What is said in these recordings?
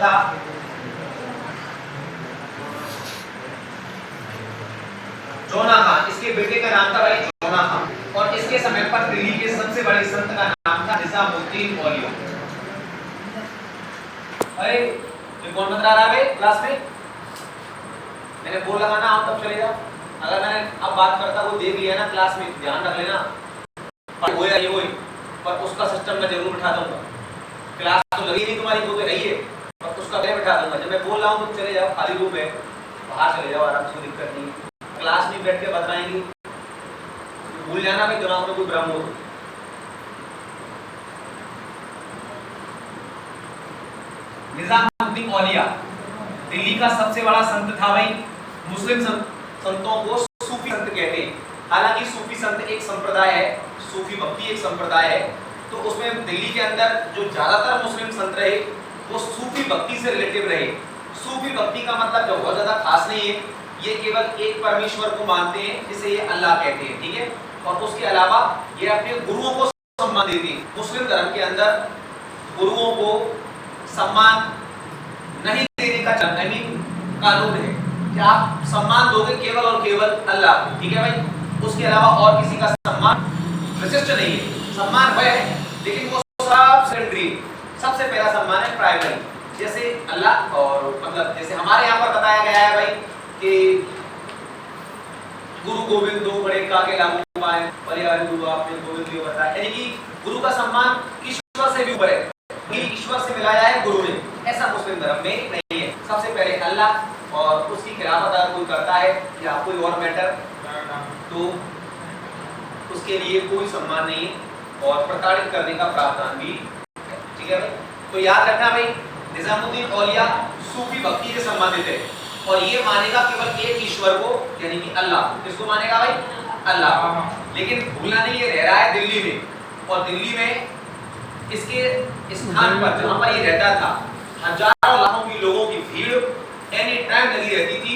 था जोना खान, इसके बेटे का नाम था भाई जोना खान, और इसके समय पर दिल्ली के सबसे बड़े संत का नाम था निजामुद्दीन औलिया। अरे ये कौन बता रहा है क्लास में? मैंने बोल लगाना आप तब चले जाओ। अगर मैंने अब बात करता वो देख लिया ना क्लास में, ध्यान रख लेना वो या ये वही, पर उसका सिस्टम मैं जरूर बिठा दूंगा। क्लास तो लगी नहीं तुम्हारी, वो तो रही है, पर उसका मैं बिठा दूंगा। जब मैं बोल रहा हूँ तुम चले जाओ, खाली रूम है बाहर चले जाओ आराम से, कोई दिक्कत नहीं। क्लास में बैठ के बताएंगे, भूल जाना भाई दिमाग में कोई भ्रम हो। निजामुद्दीन औलिया दिल्ली का सबसे बड़ा संत था भाई। मुस्लिम संतों को सूफी संत कहते हैं। हालांकि सूफी संत एक संप्रदाय है, सूफी भक्ति एक संप्रदाय है, तो उसमें दिल्ली के अंदर जो ज्यादातर मुस्लिम संत रहे वो सूफी भक्ति से रिलेटिव रहे। सूफी भक्ति का मतलब जो बहुत ज्यादा खास नहीं है, ये केवल एक परमेश्वर को मानते हैं जिसे ये अल्लाह कहते हैं, ठीक है। और उसके अलावा ये अपने गुरुओं को सम्मान देते हैं। मुस्लिम धर्म के अंदर गुरुओं को सम्मान नहीं देने का कानून है कि आप सम्मान दोगे केवल और केवल अल्लाह को, ठीक है भाई। उसके अलावा और किसी का सम्मान विशिष्ट नहीं है। सम्मान वह है लेकिन वो सब सेकेंडरी, सबसे पहला सम्मान है प्राइमरी। जैसे अल्लाह, और मतलब जैसे हमारे यहाँ पर बताया गया है भाई कि गुरु गोविंद दो बड़े काके लागू पाए, परिवार गुरु आपने गोविंद जी बताया, यानी कि गुरु का सम्मान ईश्वर से भी ऊपर है, ईश्वर से मिलाया है गुरु ने। ऐसा मुस्लिम धर्म में नहीं है। सबसे पहले अल्लाह, और उसकी खिलाफत अगर कोई करता है या कोई और मैटर तो उसके लिए कोई सम्मान नहीं है और प्रताड़ित करने का प्रावधान भी है, ठीक है भाई। तो याद रखना भाई, निजामुद्दीन औलिया सूफी भक्ति से संबंधित है और ये मानेगा केवल एक ईश्वर को, यानी कि अल्लाह। किसको मानेगा भाई? अल्लाह। लेकिन भूलना नहीं, ये रह रहा है दिल्ली में, और दिल्ली में इसके स्थान पर जहां पर ये रहता था हजारों लाखों की लोगों की भीड़ एनी टाइम लगी रहती थी।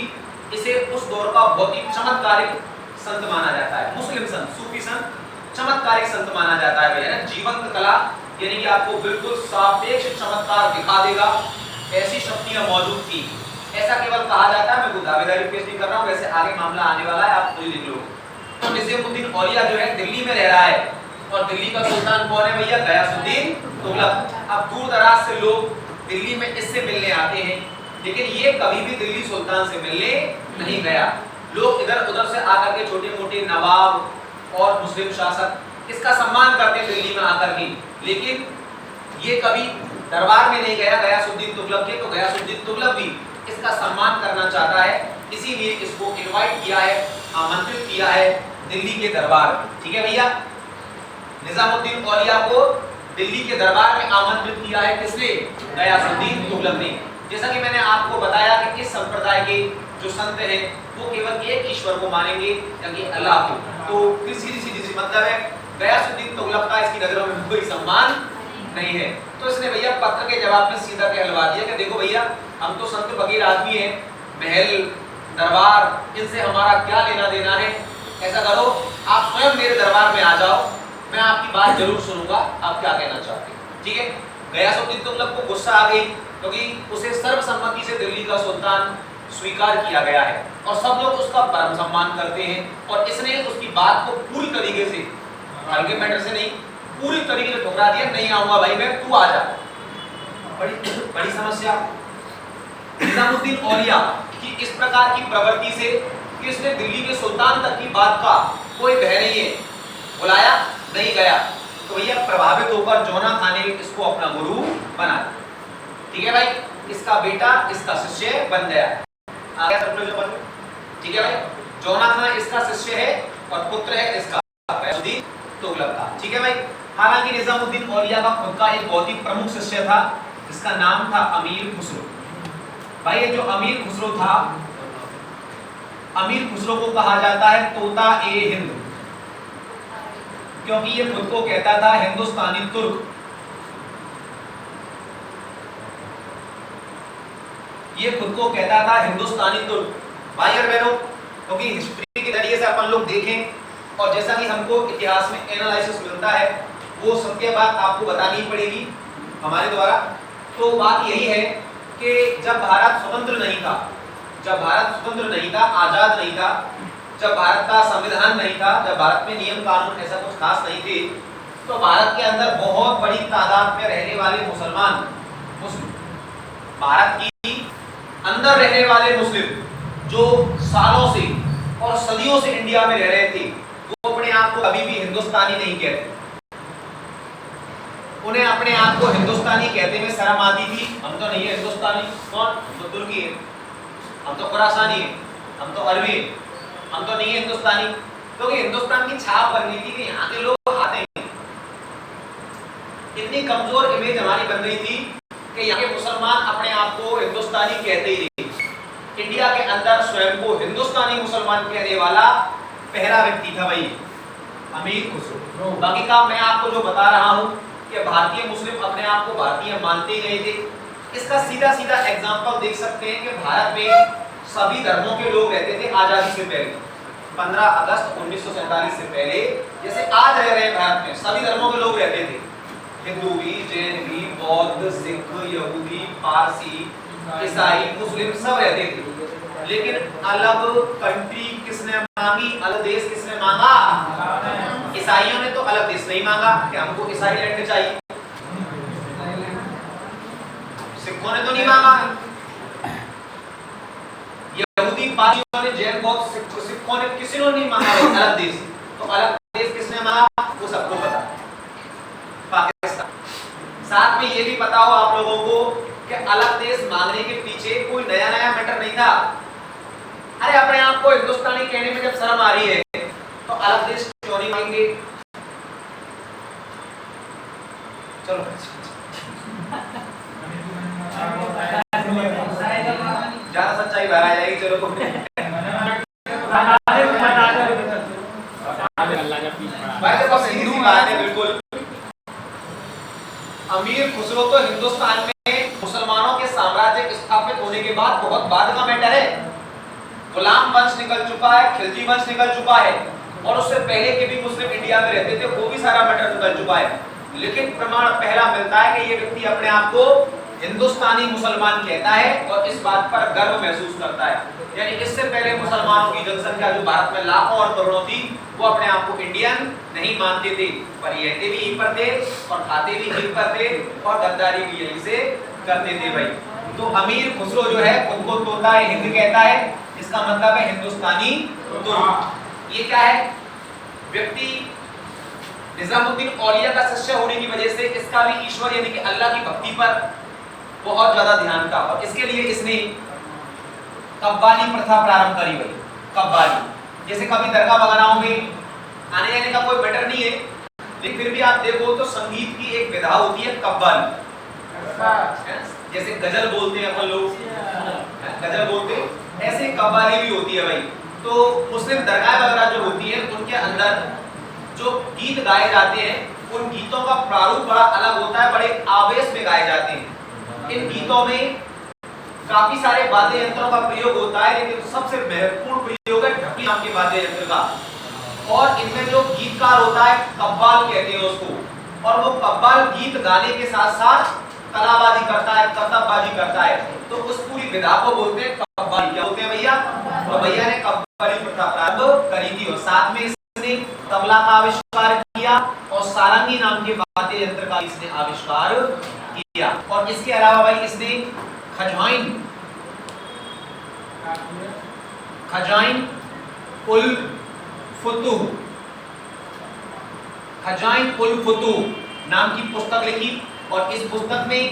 इसे उस दौर का बहुत ही चमत्कारिक संत माना जाता है। मुस्लिम संत, सूफी संत चमत्कारिक संत माना जाता है भैया। जीवंत कला, यानी कि आपको बिल्कुल सापेक्ष चमत्कार दिखा देगा, ऐसी शक्तियां मौजूद थी। ऐसा केवल कहा जाता है, मैं कोई दावेदारी पेश नहीं कर रहा हूं, वैसे आगे मामला आने वाला है, आप खुद लिख लो। तो निजामुद्दीन औलिया जो है दिल्ली में रह रहा है, और दिल्ली का सुल्तान कौन है भैया? गयासुद्दीन तुगलक। अब दूर दराज से लोग दिल्ली में इससे मिलने आते हैं, लेकिन ये कभी भी दिल्ली सुल्तान से मिलने नहीं गया। लोग इधर उधर से आकर के छोटे मोटे नवाब और मुस्लिम शासक इसका सम्मान करते हैं दिल्ली में आकर के, लेकिन ये कभी दरबार में नहीं गया गयासुद्दीन तुगलक के। तो गयासुद्दीन तुगलक भी इसका सम्मान करना चाहता है, इसीलिए इसको इनवाइट किया है, आमंत्रित किया है दिल्ली के दरबार में, ठीक है भैया। निजामुद्दीन औलिया को दिल्ली के दरबार में आमंत्रित किया है किसने? गयासुद्दीन तुगलक ने। जैसा कि मैंने आपको बताया कि इस संप्रदाय के जो संत हैं वो केवल एक ईश्वर को मानेंगे, यानी अल्लाह को। तो सीधी सी मतलब है गयासुद्दीन तुगलक का इसकी नजरों में कोई सम्मान नहीं है। तो इसने भैया पत्र के जवाब में सीधा कहलवा दिया कि देखो भैया, हम तो संत फकीर आदमी हैं, महल दरबार इनसे हमारा क्या लेना देना है। ऐसा करो, आप स्वयं मेरे दरबार में आ जाओ, मैं आपकी बात जरूर सुनूंगा, आप क्या कहना चाहते हैं, ठीक है। गयासुद्दीन तुगलक को गुस्सा आ गई, क्योंकि उसे सर्वसम्मति से दिल्ली का सुल्तान स्वीकार किया गया है और सब लोग उसका परम सम्मान करते हैं, और इसने उसकी बात को पूरी तरीके से, हल्के मैटर से नहीं, पूरी तरीके से ठुकरा दिया। नहीं आऊंगा भाई मैं, तू आ जा। बड़ी समस्या। निजामुद्दीन औलिया की इस प्रकार की प्रवृत्ति से कि इसने दिल्ली के सुल्तान तक की बात का कोई भय नहीं है, बुलाया नहीं गया, तो भैया प्रभावित होकर जोना खान ने इसको अपना गुरु बना, ठीक है भाई। इसका बेटा इसका शिष्य बन गया, आ गया सब लोग, ठीक है भाई। जोना खान इसका शिष्य है और पुत्र है इसका गयासुद्दीन तुगलक का, ठीक है भाई। हालांकि निजामुद्दीन औलिया का खुद का एक बहुत ही प्रमुख शिष्य था, जिसका नाम था अमीर खुसरो। भाई ये जो अमीर खुसरो था, अमीर खुसरो को कहा जाता है तोता ए हिंद, क्योंकि ये खुद को कहता था हिंदुस्तानी तुर्क। ये खुद को कहता था हिंदुस्तानी तुर्क। भाई और बहनों, क्योंकि हिस्ट्री के नजरिए से अपन लोग देखें और जैसा कि हमको इतिहास में एनालिसिस मिलता है, वो सत्य बात आपको बतानी पड़ेगी हमारे द्वारा। तो बात यही है कि जब भारत स्वतंत्र नहीं था, आजाद नहीं था, जब भारत का संविधान नहीं था, जब भारत में नियम कानून ऐसा कुछ खास नहीं थे, तो भारत के अंदर बहुत बड़ी तादाद में रहने वाले मुसलमान, भारत की अंदर रहने वाले मुस्लिम जो सालों से और सदियों से इंडिया में रह रहे थे, वो अपने आप को कभी भी हिंदुस्तानी नहीं कहते। उन्हें अपने आप को हिंदुस्तानी कहते में शर्म आती थी। हम तो नहीं है हिंदुस्तानी, कौन? हम तो तुर्की है, हम तो खुरासानी है, हम तो अरबी है, हम तो नहीं है हिंदुस्तानी। क्योंकि हिंदुस्तान की छाप बन गई थी कि यहाँ के लोग आते हैं। इतनी कमजोर इमेज हमारी बन गई थी कि यहाँ के मुसलमान अपने आप को हिंदुस्तानी कहते ही नहीं। इंडिया के अंदर स्वयं को हिंदुस्तानी मुसलमान कहने वाला पहला व्यक्ति था भाई अमीर खुसरो। बाकी का मैं आपको जो बता रहा हूँ कि भारतीय मुस्लिम अपने आप को भारतीय मानते ही नहीं थे। इसका सीधा सीधा एग्जांपल देख सकते हैं कि भारत में सभी धर्मों के लोग रहते थे आजादी से पहले, 15 अगस्त 1947 से पहले। जैसे आज रह रहे हैं भारत में, सभी धर्मों के लोग रहते थे, हिंदू भी, जैन भी, बौद्ध, सिख, यहूदी, पारसी, ईसाई, मुस्लिम सब रहते थे। लेकिन अलग कंट्री किसने मांगी, अलग देश किसने मांगा? ईसाइयों ने तो अलग देश नहीं मांगा कि हमको ईसाई लैंड चाहिए। सिखों ने तो नहीं मांगा, यहूदी, पारसियों ने, जैन, बौद्ध, सिखों ने, किसी ने नहीं मांगा अलग देश। तो अलग देश किसने मांगा वो सबको पता, पाकिस्तान। साथ में ये भी पता हो आप लोगों को कि अलग देश मांगने के पीछे कोई नया नया मैटर नहीं था। अरे अपने आप को हिंदुस्तानी कहने में जब शर्म आ रही है तो अलग देश क्यों नहीं मांगेंगे? चलो ज्यादा सच्चाई बाहर आ जाएगी। चलो बिल्कुल। अमीर खुसरो तो हिंदुस्तान में मुसलमानों के साम्राज्य स्थापित होने के बाद बहुत बाद का मैटर है। गुलाम वंश निकल चुका है, खिलजी वंश निकल चुका है, और उससे पहले के भी मुस्लिम इंडिया में रहते थे, वो भी सारा मैटर निकल चुका है। लेकिन प्रमाण पहला मिलता है कि ये व्यक्ति अपने आप को हिंदुस्तानी मुसलमान कहता है और इस बात पर गर्व महसूस करता है। यानी इससे पहले मुसलमानों की जनसंख्या जो भारत में लाखों और करोड़ों थी, वो अपने आप को इंडियन नहीं मानते थे, पर रहते भी यहीं पर थे और खाते भी यहीं पर थे और गद्दारी भी यहीं से करते थे भाई। तो अमीर खुसरो जो है खुद को तोता है हिंद कहता है, इसका मतलब है हिंदुस्तानी तुर्क। ये क्या है? व्यक्ति निजामुद्दीन औलिया का शिष्य होने की वजह से इसका भी ईश्वर यानी कि अल्लाह की भक्ति पर बहुत ज्यादा ध्यान था, और इसके लिए इसने कव्वाली प्रथा प्रारंभ करी भाई। कव्वाली जैसे कभी दरगाह वगैरह में आने जाने का कोई मैटर नहीं है, लेकिन फिर भी आप देखो तो संगीत की एक विधा होती है कव्वाली। जैसे गजल बोलते हैं अपन लोग, गजल बोलते ऐसे कव्वाली भी होती है भाई। तो मुस्लिम दरगाह वगैरह जो होती है उनके अंदर जो गीत गाए जाते हैं, उन गीतों का प्रारूप बड़ा अलग होता है, बड़े आवेश में गाए जाते हैं। इन गीतों में काफी सारे वाद्य यंत्रों का प्रयोग होता है, लेकिन सबसे महत्वपूर्ण प्रयोग है ढपली नाम के वाद्य यंत्र का। और इनमें जो गीतकार होता है कव्वाल कहते हैं उसको, और वो कव्वाल गीत गाने के साथ साथ कलाबाजी करता है, करतबबाजी करता है। तो उस पूरी विधा को बोलते हैं कव्वाली। क्या बोलते हैं भैया? तो भैया ने कव्वाली प्रथा प्रारंभ करी थी, और साथ में इसने तबला का आविष्कार किया और सारंगी नाम के वाद्य यंत्र का इसने आविष्कार किया। और इसके अलावा भाई इसने खजाइन उल फुतूह नाम की पुस्तक लिखी, और इस पुस्तक में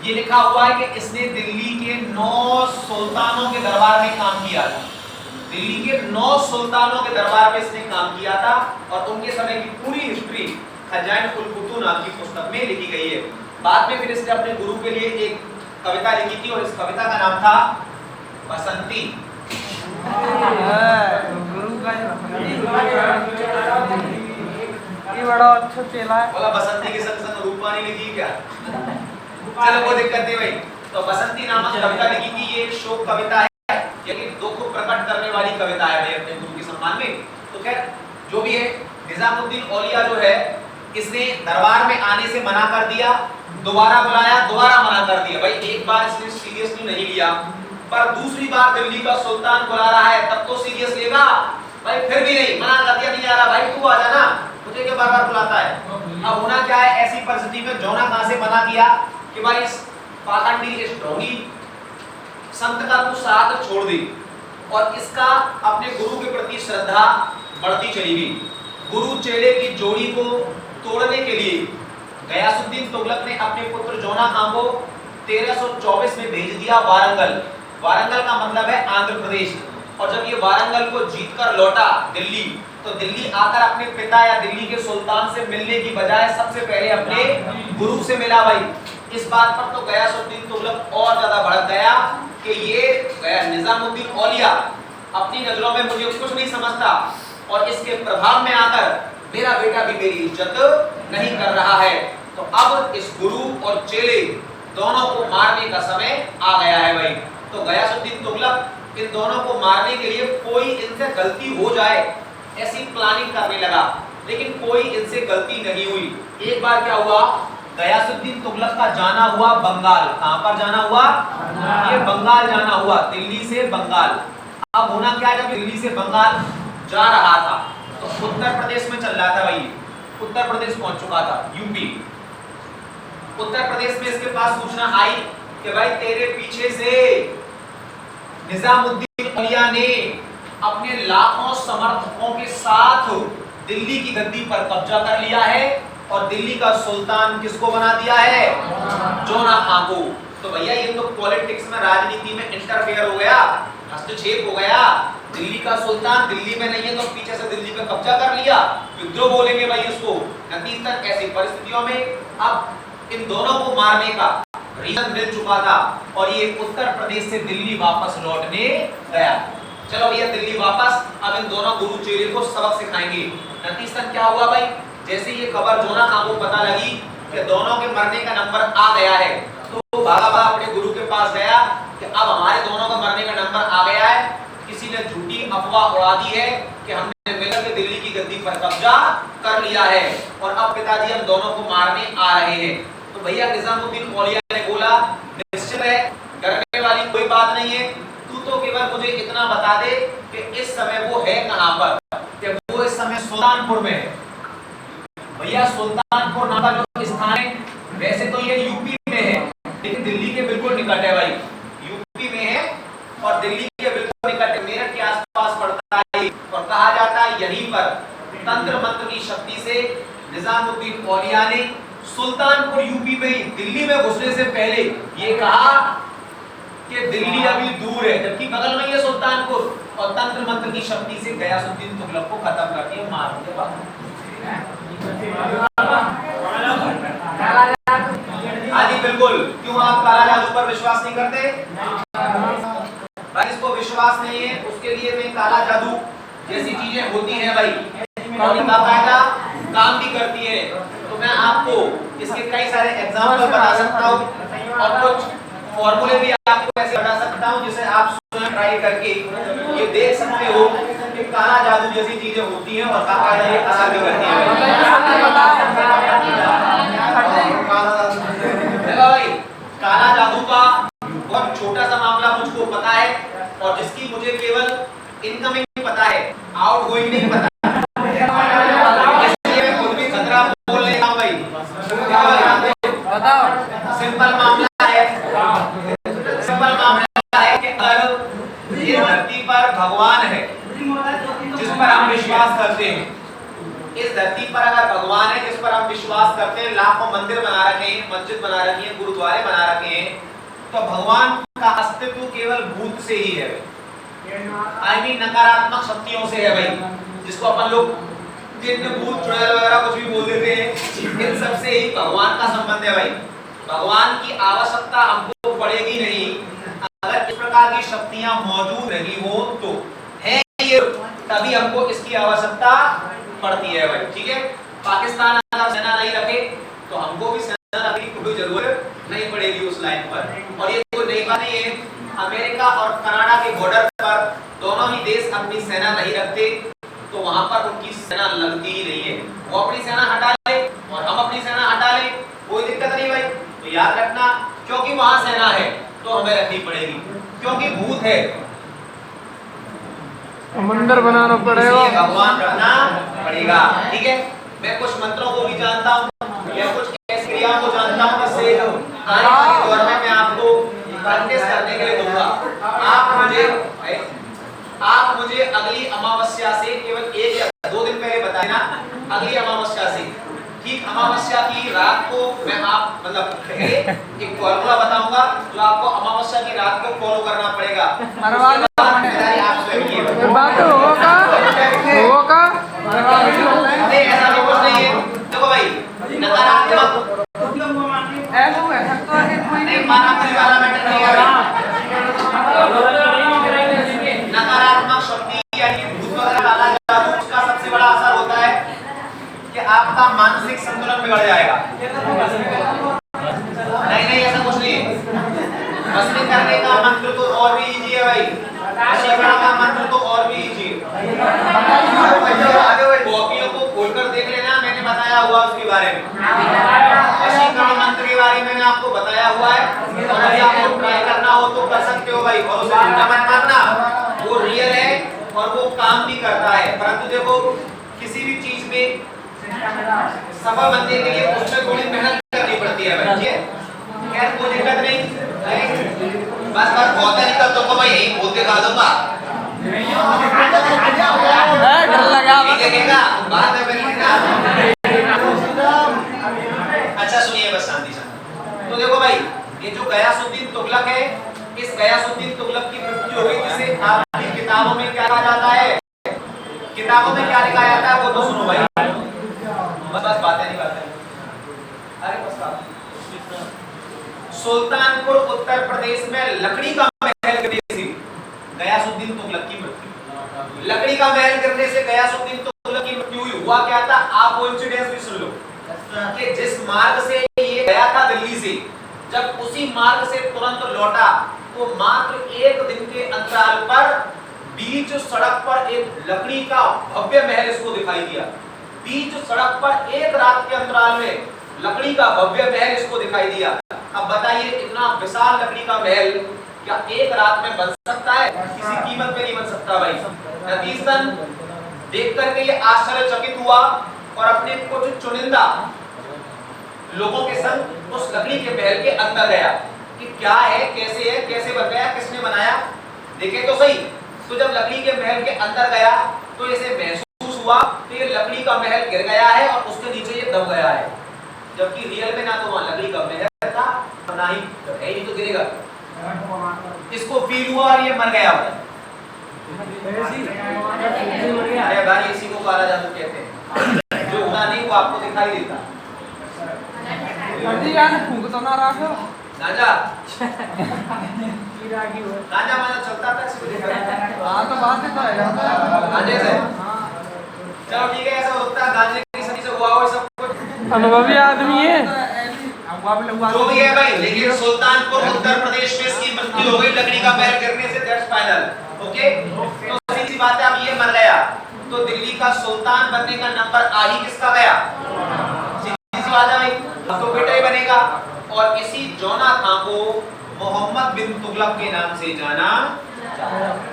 ये लिखा हुआ है कि इसने दिल्ली के 9 सुल्तानों के दरबार में काम किया था। दिल्ली के 9 सुल्तानों के दरबार में इसने काम किया था, और उनके समय की पूरी हिस्ट्री खजाइन उल फुतूह नाम की पुस्तक में लिखी गई है। बाद में फिर इसने अपने गुरु के लिए एक कविता लिखी थी, और इस कविता का नाम था बसंती। गुरु का ये बड़ा अच्छा चेला है। बोला बसंती के संग संग रूपवाणी लिखी क्या? चलो वो दिक्कत नहीं भाई। तो बसंती नामक कविता लिखी थी, ये एक शोक कविता है, यानी दुख को प्रकट करने वाली कविता है भाई अपने गुरु के सम्मान में। तो खैर जो भी है, निजामुद्दीन औलिया जो है इसने दरबार में आने से मना कर दिया, दोबारा बुलाया, दोबारा मना कर दिया। भाई एक बार इसने सीरियसली नहीं लिया, पर दूसरी बार दिल्ली का सुल्तान बुला रहा है, तब तो सीरियस लेगा। भाई फिर भी नहीं, मना कर दिया, नहीं आ रहा भाई, तू आ जाना, मुझे क्या बार बार बुलाता है। अब होना क्या है ऐसी परिस्थिति में, जोना कहां से मना किया कि भाई इस पाखंडी, इस ढोंगी संत का तू साथ छोड़ दे, और इसका अपने गुरु के प्रति श्रद्धा बढ़ती चली गई। गुरु चेले की जोड़ी को तोड़ने के लिए गयासुद्दीन तुगलक ने अपने पुत्र जोना खां को 1324 में भेज दिया वारंगल। वारंगल का मतलब है आंध्र प्रदेश। और जब ये वारंगल को जीतकर लौटा दिल्ली, तो दिल्ली आकर अपने पिता या दिल्ली के सुल्तान से मिलने की बजाय सबसे पहले अपने गुरु से मिला। भाई इस बात पर तो गयासुद्दीन तुगलक और ज्यादा भड़क गया कि ये निजामुद्दीन औलिया अपनी नजरों में मुझे कुछ नहीं समझता, और इसके प्रभाव में आकर मेरा बेटा भी मेरी इज्जत नहीं कर रहा है। तो अब इस गुरु और चेले दोनों को मारने का समय आ गया है। भाई तो गयासुद्दीन तुगलक इन दोनों को मारने के लिए कोई इनसे गलती हो जाए ऐसी प्लानिंग करने लगा, लेकिन कोई इनसे गलती नहीं हुई। एक बार क्या हुआ, गयासुद्दीन तुगलक का जाना हुआ बंगाल। कहां पर जाना हुआ? ये बंगाल जाना हुआ, दिल्ली से बंगाल। अब होना क्या, जब दिल्ली से बंगाल जा रहा था तो उत्तर प्रदेश में चल रहा था। भाई उत्तर प्रदेश पहुंच चुका था, यूपी। उत्तर प्रदेश में इसके पास सूचना आई कि भाई तेरे पीछे से निजामुद्दीन औलिया ने अपने लाखों समर्थकों के साथ दिल्ली की गद्दी पर कब्जा कर लिया है, और दिल्ली का सुल्तान किसको बना दिया है? जोना खां को। तो भैया ये तो पॉलिटिक्स में, राजनीति में इंटरफेयर हो गया, हस्तक्षेप हो गया। दिल्ली का सुल्तान दिल्ली में नहीं है तो पीछे से दिल्ली पे कब्जा कर लिया, विद्रोह बोलेंगे भाई उसको। नतीजतन ऐसी परिस्थितियों में अब इन दोनों को मारने का रीजन मिल चुका था, और ये उत्तर प्रदेश से दिल्ली वापस लौटने गया। चलो भैया दिल्ली वापस, अब इन दोनों गुरु चेले को सबक सिखाएंगे। नतीजतन क्या हुआ भाई, जैसे ये खबर जोना खां को पता लगी कि दोनों के मरने का नंबर आ गया है, तो भागा भागा अपने गुरु के पास गया कि अब हमारे दोनों का मरने का नंबर आ गया है। किसी ने झूठी अफवाह उड़ा दी है कि हमने मिलकर के दिल्ली की गद्दी पर कब्जा कर लिया है, और अब पिताजी हम दोनों को मारने आ रहे हैं। तो भैया निजामुद्दीन औलिया ने बोला, निश्चित है, डरने वाली कोई बात नहीं है, तू तो केवल मुझे इतना बता दे कि इस समय वो है कहां पर। कि वो इस समय सुल्तानपुर में है। भैया सुल्तानपुर नाम का जो स्थान है, वैसे तो ये यूपी में है, लेकिन दिल्ली के बिल्कुल निकट है। भाई यूपी में है और दिल्ली के बिल्कुल निकट है, मेरठ के आसपास पड़ता है, और कहा जाता है यहीं पर तंत्र मंत्र की शक्ति से निजामुद्दीन औलिया ने सुल्तानपुर यूपी में ही दिल्ली में घुसने से पहले ये कहा कि दिल्ली अभी दूर है, जबकि बगल में ये सुल्तानपुर, और तंत्र मंत्र की शक्ति से गयासुद्दीन तुगलक को खत्म करके मार दिया। आदि बिल्कुल, क्यों आप काला जादू पर विश्वास नहीं करते? भाई इसको विश्वास नहीं है, उसके लिए में काला जादू जैसी चीजें होती हैं भाई, और बाकायदा काम भी करती है। तो मैं आपको इसके कई सारे एग्जाम्पल बता सकता हूँ, और कुछ फॉर्मूले भी आपको ऐसे बता सकता हूँ जिसे आप स्वयं ट्राई करके ये देख सकते हो कि काला जादू जैसी चीजें होती हैं और बाकायदा ये असर भी करती हैं। भाई काला जादू का बहुत छोटा सा मामला मुझको पता है, और जिसकी मुझे केवल इनकमिंग पता है, आउटगोइंग नहीं पता। इसलिए मैं खुद भी खतरा बोल लेता हूं भाई। सिंपल मामला है, सिंपल मामला है कि अगर ये धरती पर भगवान है जिस पर हम विश्वास करते हैं, इस धरती पर अगर भगवान है जिस पर हम विश्वास करते हैं, लाखों मंदिर बना रखे हैं, मस्जिद बना रखी है, गुरुद्वारे बना रखे हैं, तो भगवान का अस्तित्व केवल भूत से ही है। आई मीन नकारात्मक शक्तियों से है भाई, जिसको अपन लोग जिन भूत चुड़ैल वगैरह कुछ भी बोल देते हैं, इन सब से ही भगवान का संबंध है भाई। भगवान की आवश्यकता हमको पड़ेगी नहीं अगर इस प्रकार की शक्तियां मौजूद नहीं हो, तो है ये तभी हमको इसकी आवश्यकता पड़ती है भाई। ठीक है, पाकिस्तान अगर सेना नहीं रखे तो हमको भी सेना रखने की कोई जरूरत नहीं पड़ेगी उस लाइन पर। और ये कोई नई बात नहीं है, अमेरिका और कनाडा के बॉर्डर पर दोनों ही देश अपनी सेना नहीं रखते, तो वहां पर उनकी सेना लगती ही नहीं है। वो अपनी सेना हटा ले और हम अपनी सेना हटा ले, कोई दिक्कत नहीं भाई। क्योंकि वहां सेना है तो हमें रखनी पड़ेगी, क्योंकि भूत है मंदिर बनाना पड़ेगा, इसलिए भगवान रखना पड़ेगा। ठीक है, मैं कुछ मंत्रों को भी जानता हूँ या कुछ ऐसी क्रियाओं को जानता हूँ जिससे आने वाले दौर में मैं आपको प्रैक्टिस करने के लिए दूंगा। आप मुझे अगली अमावस्या से केवल 1 या 2 दिन पहले बता देना, अगली अमावस्या से ठीक अमावस्या की रात को मैं आप मतलब एक फॉर्मूला बताऊंगा जो आपको अमावस्या की रात को फॉलो करना पड़ेगा। बात होगा होगा नहीं ऐसा भी कुछ नहीं है। देखो भाई नकारात्मक ऐसा हुआ है तो कोई नहीं माना परिवार मैटर नहीं है भाई। नकारात्मक शक्ति यानी भूत वगैरह काला जादू उसका सबसे बड़ा असर होता है कि आपका मानसिक संतुलन बिगड़ जाएगा। नहीं ऐसा कुछ नहीं है। मस्ती करने का मंत्र तो और भी इजी है भाई, वशीकरण का मंत्र तो और भी इजी है। कॉपियों को खोलकर देख लेना, मैंने बताया हुआ उसके बारे में। वशीकरण मंत्र के बारे में मैंने आपको बताया हुआ है, और अगर आपको ट्राई करना हो तो कर सकते हो भाई, और उसे झूठा मत मानना, वो रियल है और वो काम भी करता है। परंतु देखो किसी भी चीज में सफल बनने के लिए उसमें थोड़ी मेहनत करनी पड़ती है भाई। ठीक है, खैर कोई दिक्कत नहीं, बस बहुत नहीं तब तो भाई यही बोल के खा दूंगा। डर लगा देखेगा बाद में अच्छा सुनिए बस शांति से। तो देखो भाई ये जो गयासुद्दीन तुगलक है, इस गयासुद्दीन तुगलक की मृत्यु हो गई, जिसे आपकी किताबों में क्या कहा जाता है, किताबों में क्या लिखा जाता है वो तो सुनो भाई, बस बातें नहीं करते। अरे बस बात। सुल्तानपुर उत्तर प्रदेश में लकड़ी का महल गिरने से गयासुद्दीन तुगलक की मृत्यु। लकड़ी का महल गिरने से गयासुद्दीन तुगलक की मृत्यु हुई। हुआ क्या था, आप वो इंसिडेंस भी सुन लो कि जिस मार्ग से ये गया था दिल्ली से, जब उसी मार्ग से तुरंत लौटा तो मात्र 1 दिन के अंतराल पर बीच सड़क पर एक लकड़ी का भव्य महल इसको दिखाई दिया। बीच सड़क पर 1 रात के अंतराल में लकड़ी का भव्य महल इसको दिखाई दिया। अब बताइए इतना विशाल लकड़ी का महल क्या 1 रात में बन सकता है? किसी कीमत पे नहीं बन सकता भाई। नतीजतन देख करके ये आश्चर्यचकित हुआ और अपने कुछ चुनिंदा लोगों के संग उस लकड़ी के महल के अंदर गया कि क्या है, कैसे बन गया, किसने बनाया, देखे तो सही। तो जब लकड़ी के महल के अंदर गया तो इसे महसूस हुआ कि ये लकड़ी का महल गिर गया है और उसके नीचे ये दब गया है, जबकि रियल में ना तो वहां लकड़ी का महल था और ना ही है ही तो गिरेगा। इसको फील हुआ और ये मर गया। अरे भाई इसी को काला जादू कहते हैं, जो होता नहीं वो आपको दिखाई देता। जी यार फूंक तो ना रखो राजा राजा मतलब चलता था इसको देखा। हां तो बात है तो है गांजे से चलो ठीक है, ऐसा होता है गांजे की सदी से हुआ हो सब कुछ, अनुभवी आदमी है जो भी है भाई। लेकिन सुल्तानपुर उत्तर प्रदेश में इसकी मृत्यु हो गई लकड़ी का महल गिरने से, दैट्स फाइनल। ओके, तो सीधी बात है, अब ये मर गया तो दिल्ली का सुल्तान बनने का नंबर आ ही किसका गया? सीधी सी बात है भाई, तो बेटा ही बनेगा। और इसी जौना खां को मोहम्मद बिन तुगलक के नाम से जाना,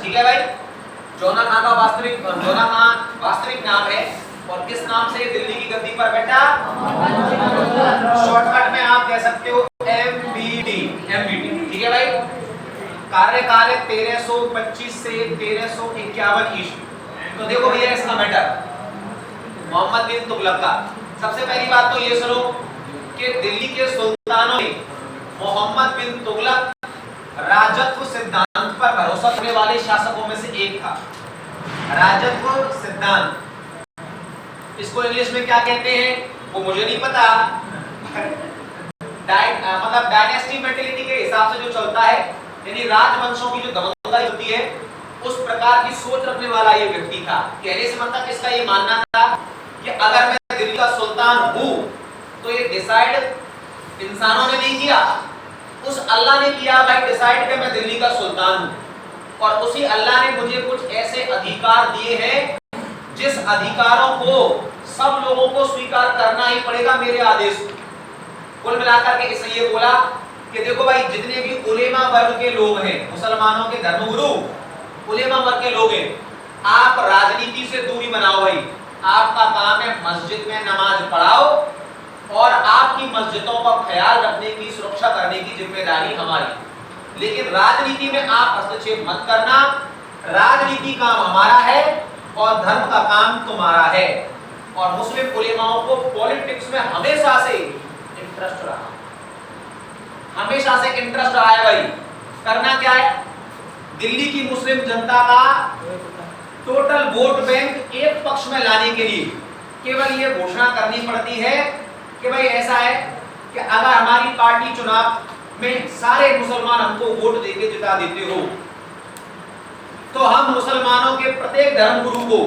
ठीक है भाई। जौना खां का वास्तविक नाम है और किस नाम से दिल्ली की गद्दी पर बैठा? शॉर्टकट में आप कह सकते हो MBT, ठीक है भाई। कार्यकाल 1325 से 1351 ईस्वी। तो देखो भैया इसका मैटर मोहम्मद बिन तुगलक का। सबसे पहली बात तो ये सुनो कि दिल्ली के सुल्तानों में मोहम्मद बिन तुगलक राजत्व सिद्धांत पर भरोसा करने वाले शासकों में से एक था। राजत्व सिद्धांत, इसको इंग्लिश में क्या कहते हैं वो मुझे नहीं पता। मतलब डायनेस्टी मेंटेलिटी के हिसाब से जो चलता है, यानी राजवंशों की जो दबंगई होती है, उस प्रकार की सोच रखने वाला ये व्यक्ति था। कहने से मतलब इसका ये मानना था कि अगर मैं दिल्ली का सुल्तान हूं तो ये डिसाइड इंसानों ने नहीं किया, उस अल्लाह ने किया भाई डिसाइड कि मैं दिल्ली का सुल्तान हूं। और उसी अल्लाह ने मुझे कुछ ऐसे अधिकार दिए हैं जिस अधिकारों को सब लोगों को स्वीकार करना ही पड़ेगा मेरे आदेश को। कुल मिलाकर के इसे ये बोला कि देखो भाई जितने भी उलेमा वर्ग के लोग हैं, मुसलमानों के धर्मगुरु उलेमा वर्ग के लोग हैं, आप राजनीति से दूरी बनाओ भाई। आपका काम है मस्जिद में नमाज पढ़ाओ और आपकी मस्जिदों का ख्याल रखने की, सुरक्षा करने की जिम्मेदारी हमारी। लेकिन राजनीति में आप हस्तक्षेप मत करना। राजनीति काम हमारा है और धर्म का काम तुम्हारा है। और मुस्लिम उलेमाओं को पॉलिटिक्स में हमेशा से इंटरेस्ट रहा, हमेशा से इंटरेस्ट रहा है भाई। करना क्या है, दिल्ली की मुस्लिम जनता का टोटल वोट बैंक एक पक्ष में लाने के लिए केवल ये घोषणा करनी पड़ती है कि भाई ऐसा है कि अगर हमारी पार्टी चुनाव में सारे मुसलमान हमको वोट देके जिता देते हो तो हम मुसलमानों के प्रत्येक धर्मगुरु को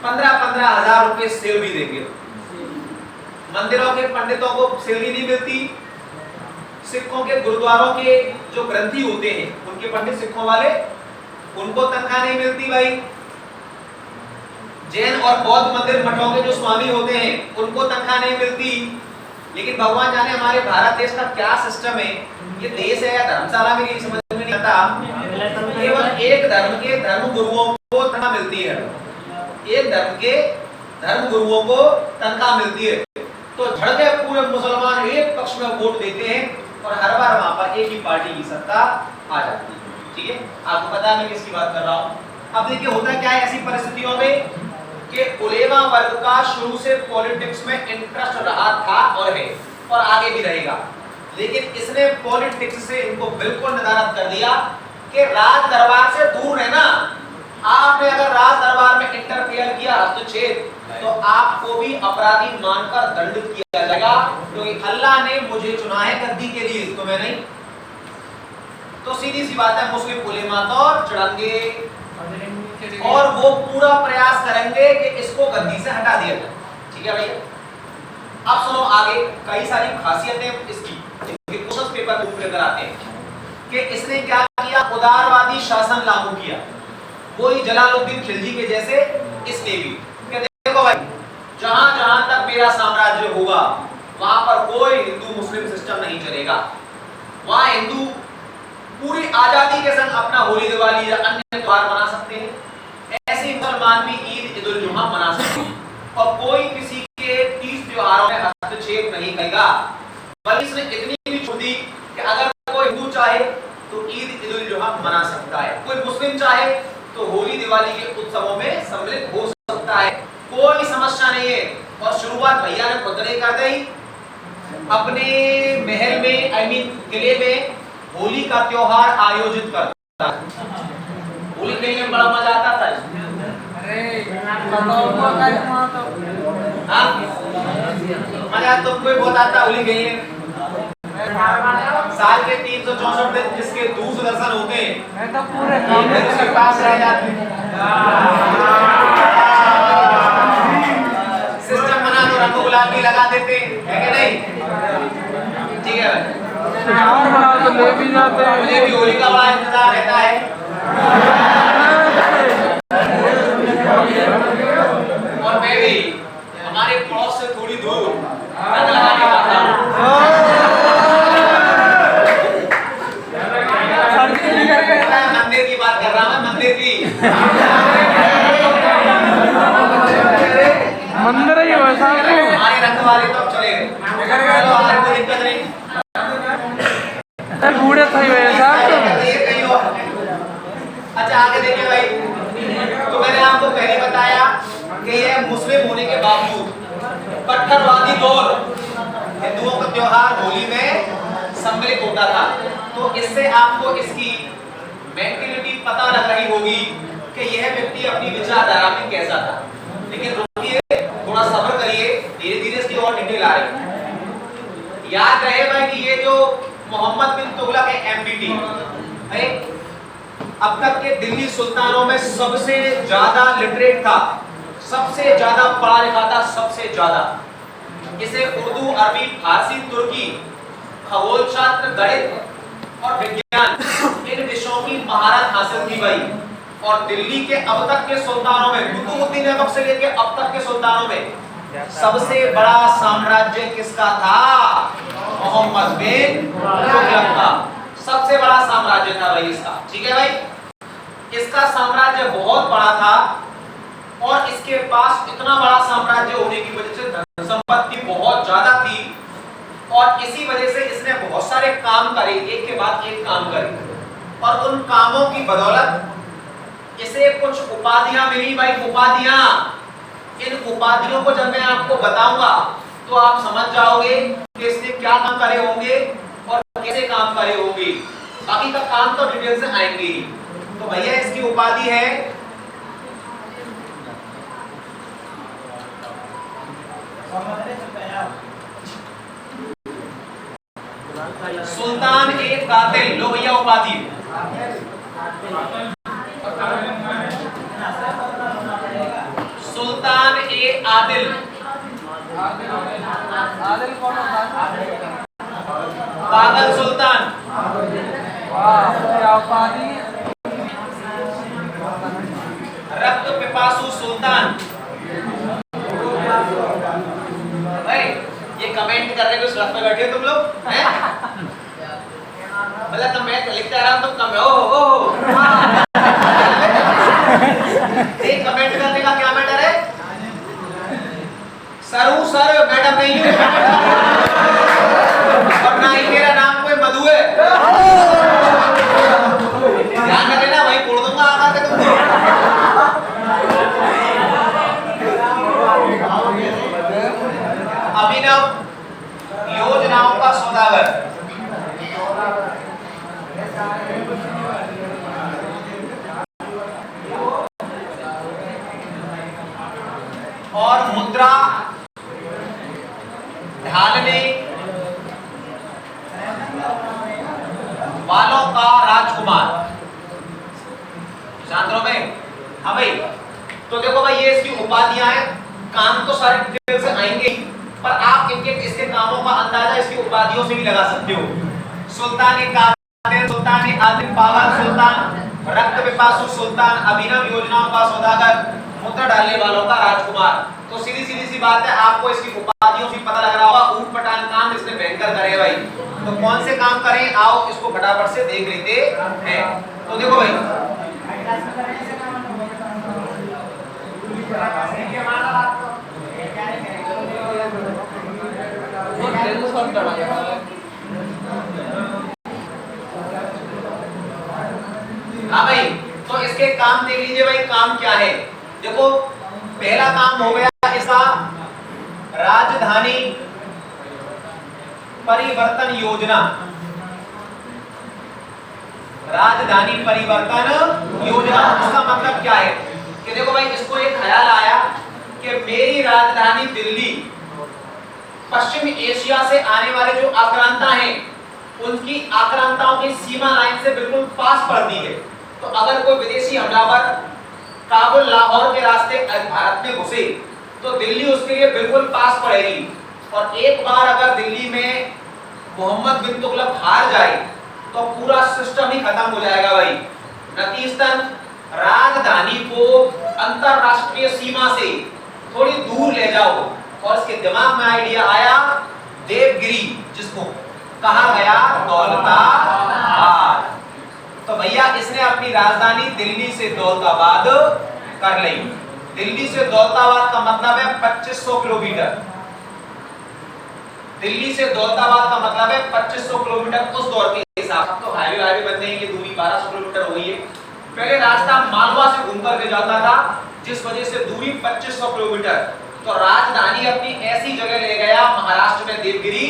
15-15 हजार रुपए सैलरी देंगे। मंदिरों के पंडितों को सैलरी नहीं मिलती, सिखों के गुरुद्वारों के जो ग्रंथी होते हैं उनके पंडित सिखों वाले, उनको तनख्वाह नहीं मिलती भाई। जैन और बौद्ध मंदिर मठों के जो स्वामी होते हैं उनको तनख्वाह नहीं मिलती। लेकिन भगवान जाने हमारे भारत देश का क्या सिस्टम है, ये देश है या धर्मशाला में, ये समझ में नहीं आता। केवल एक धर्म के धर्म गुरुओं को तनख्वाह मिलती है, एक धर्म के धर्म गुरुओं को तनख्वाह मिलती है। तो झड़के पूरे मुसलमान एक पक्ष में वोट देते हैं और हर बार वहां पर एक ही पार्टी की सत्ता आ जाती है। ठीक है, आपको पता है मैं किसकी बात कर रहा हूं। अब देखिए होता क्या है ऐसी परिस्थितियों में कि उलेमा वर्ग का शुरू से पॉलिटिक्स में इंटरेस्ट रहा था और है और आगे भी रहेगा। लेकिन इसने पॉलिटिक्स से इनको बिल्कुल निर्धारित कर दिया कि राज दरबार से दूर रहना। आपने अगर राज दरबार में इंटरफेयर किया, हस्तक्षेप, तो आपको भी अपराधी मानकर दंडित किया जाएगा, क्योंकि अल्लाह ने मुझे चुना है गद्दी के लिए, तुम्हें नहीं। तो सीधी सी बात है, मुस्लिम उलेमा तो चिढ़ेंगे और वो पूरा प्रयास करेंगे कि इसको गद्दी से हटा दिया जाए। ठीक है भैया, अब सुनो आगे कई सारी खासियतें इसकी क्वेश्चन पेपर बुक लेकर आते हैं कि इसने क्या किया, उदारवादी शासन लागू किया, वही जलालुद्दीन खिलजी के जैसे इसने भी। देखो भाई, जहां जहां तक मेरा साम्राज्य होगा वहां पर कोई हिंदू मुस्लिम सिस्टम नहीं चलेगा। वहां हिंदू पूरी आजादी के संग अपना होली दिवाली या अन्य त्योहार मना सकते हैं, ऐसे मुसलमान भी ईद ईद उल जुहा मना सकते हैं और कोई किसी के 30 त्योहारों में हस्तक्षेप नहीं करेगा। बल्कि इसने इतनी भी छूट दी कि अगर कोई हिंदू चाहे तो ईद ईद उल जुहा मना सकता है, कोई मुस्लिम चाहे तो होली दिवाली के उत्सवों में सम्मिलित हो सकता है, कोई समस्या नहीं है। और शुरुआत भैया ने खुद ने कर दी, अपने महल में किले में होली का त्योहार आयोजित करता। होली खेलने में बड़ा मजा आता था। मजा तुमको भी बहुत आता होली खेलने। साल के 364 दिन जिसके दूर दर्शन होते हैं तो पूरे उसके पास रह जाते हैं। सिस्टम बना दो, रंग गुलाल भी लगा देते हैं, है कि नहीं? ठीक है, और बना तो ले भी जाते हैं। मुझे भी होली का बड़ा इंतजार रहता है। और मैं भी हमारे पड़ोस से थोड़ी दूर रंग लगाने जाता हूँ। मंदिर की बात कर रहा हूँ, मंदिर की। मंदिर ही वैसा हमारे रंग वाले तो चले गए, तो आज कोई दिक्कत नहीं। बूढ़े थे वैसा। अच्छा आगे देखिए भाई, तो मैंने आपको पहले बताया कि यह मुस्लिम होने के बावजूद कट्टरवादी दौर हिंदुओं का त्योहार होली में सम्मिलित होता था। तो इससे आपको इसकी मेंटेलिटी पता लग रही होगी कि यह व्यक्ति अपनी विचारधारा में कैसा था। लेकिन रुकिए, थोड़ा सब्र करिए, धीरे धीरे इसकी और डिटेल आ रही है। याद रहे भाई कि ये जो मोहम्मद बिन तुगलक है एमबीटी है, अब तक के दिल्ली सुल्तानों में सबसे ज्यादा लिटरेट था, सबसे ज्यादा पढ़ा लिखा था, सबसे ज्यादा। इसे उर्दू, अरबी, फारसी, तुर्की, खगोल शास्त्र, गणित और विज्ञान इन विषयों की महारत हासिल थी भाई। और दिल्ली के अब तक के सुल्तानों में, कुतुबुद्दीन ऐबक से लेकर अब तक के सुल्तानों में सबसे बड़ा साम्राज्य किसका था? मोहम्मद बिन तुगलक का। सबसे बड़ा साम्राज्य था भाई इसका, ठीक है भाई। इसका साम्राज्य बहुत बड़ा था और इसके पास इतना बड़ा साम्राज्य होने की वजह से धन संपत्ति बहुत ज्यादा थी और इसी वजह से इसने बहुत सारे काम करे, एक के बाद एक काम करे और उन कामों की बदौलत इसे कुछ उपाधियां मिली भाई, उपाधियां। इन उपाधियों को जब मैं आपको बताऊंगा तो आप समझ जाओगे कि इसने क्या काम करे होंगे और कैसे काम करे होंगे। बाकी का काम तो डिटेल से आएंगे ही। तो भैया इसकी उपाधि है सुल्तान ए कातिल। लो भैया उपाधि, सुल्तान ए आदिल। आदिल कौन था? पागल सुल्तान। उपाधि रक्त पिपासु सुल्तान। भाई ये कमेंट करने को सड़क पे बैठे हो तुम लोग हैं? मतलब तो मैं लिखता रहा तुम कम हो। ये कमेंट करने का क्या मैटर है? सर मैडम नहीं हूँ और ना ही मेरा नाम कोई मधु है। ध्यान रखे ना, वही बोल दूंगा आकर के तुमको। अभिनव योजनाओं का सौदागर। और मुद्रा ढालने वालों का राजकुमार। शांत रहो भाई। हाँ भाई, तो देखो भाई ये इसकी उपाधियां हैं। काम तो सारे डिटेल से आएंगे ही, पर आप इनके इसके कामों का अंदाजा इसकी उपाधियों से भी लगा सकते हो। सुल्तान ए कातिल, सुल्तान ए आदिल, पागल सुल्तान, रक्त पिपासु सुल्तान, अभिनव योजनाओं का सौदागर, मुद्रा डालने वालों का राजकुमार। तो सीधी सी बात है, आपको इसकी उपाधियों से पता लग रहा होगा ऊट पटांग काम इसने भयंकर करे भाई। तो कौन से काम करें, आओ इसको फटाफट से देख लेते हैं। तो देखो भाई, हाँ भाई, तो इसके काम देख लीजिए भाई, काम क्या है। देखो पहला काम हो गया इसका राजधानी परिवर्तन योजना। राजधानी परिवर्तन योजना, उसका मतलब क्या है कि देखो भाई इसको एक ख्याल आया कि मेरी राजधानी दिल्ली पश्चिम एशिया से आने वाले जो आक्रांता हैं उनकी आक्रांताओं की सीमा लाइन से बिल्कुल पास पड़ती है। तो अगर कोई विदेशी हमलावर काबुल लाहौर के रास्ते भारत में घुसे तो दिल्ली उसके लिए बिल्कुल पास पड़ेगी। और एक बार अगर दिल्ली में मोहम्मद बिन तुगलक हार जाए तो पूरा सिस्टम ही खत्म हो जाएगा भाई। नतीजतन राजधानी को अंतरराष्ट्रीय सीमा से थोड़ी दूर ले जाओ। और इसके दिमाग में आइडिया आया देवगिरी, जिसको कहा गया दौलताबाद। तो भैया इसने अपनी राजधानी दिल्ली से दौलताबाद कर ली। दिल्ली से दौलताबाद का मतलब है 2500 किलोमीटर। दिल्ली से दौलताबाद का मतलब है 2500 किलोमीटर। उस दौर के हिसाब से तो हाईवे बनने की दूरी 1200 किलोमीटर हो गई है। पहले रास्ता मालवा से घूम करके जाता था, जिस वजह से दूरी 2500 किलोमीटर। तो राजधानी अपनी ऐसी जगह ले गया महाराष्ट्र में देवगिरी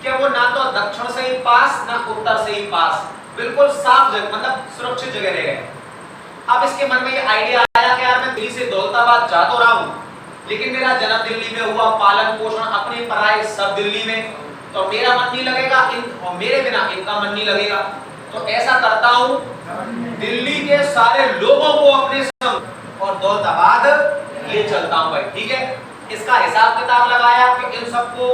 कि वो ना तो दक्षिण से ही पास ना उत्तर से ही पास, बिल्कुल साफ जगह, मतलब सुरक्षित जगह रह गए। अब इसके मन में ये आइडिया आया कि यार मैं दिल्ली से दौलताबाद जा तो रहा हूँ, लेकिन मेरा जन्म दिल्ली में हुआ, पालन पोषण अपने पराए सब दिल्ली में, तो मेरा मन नहीं लगेगा और मेरे बिना इनका मन नहीं लगेगा। तो ऐसा करता हूँ, दिल्ली के सारे लोगों को अपने संग और दौलताबाद ले चलता हूँ भाई। ठीक है, इसका हिसाब किताब लगाया कि इन सबको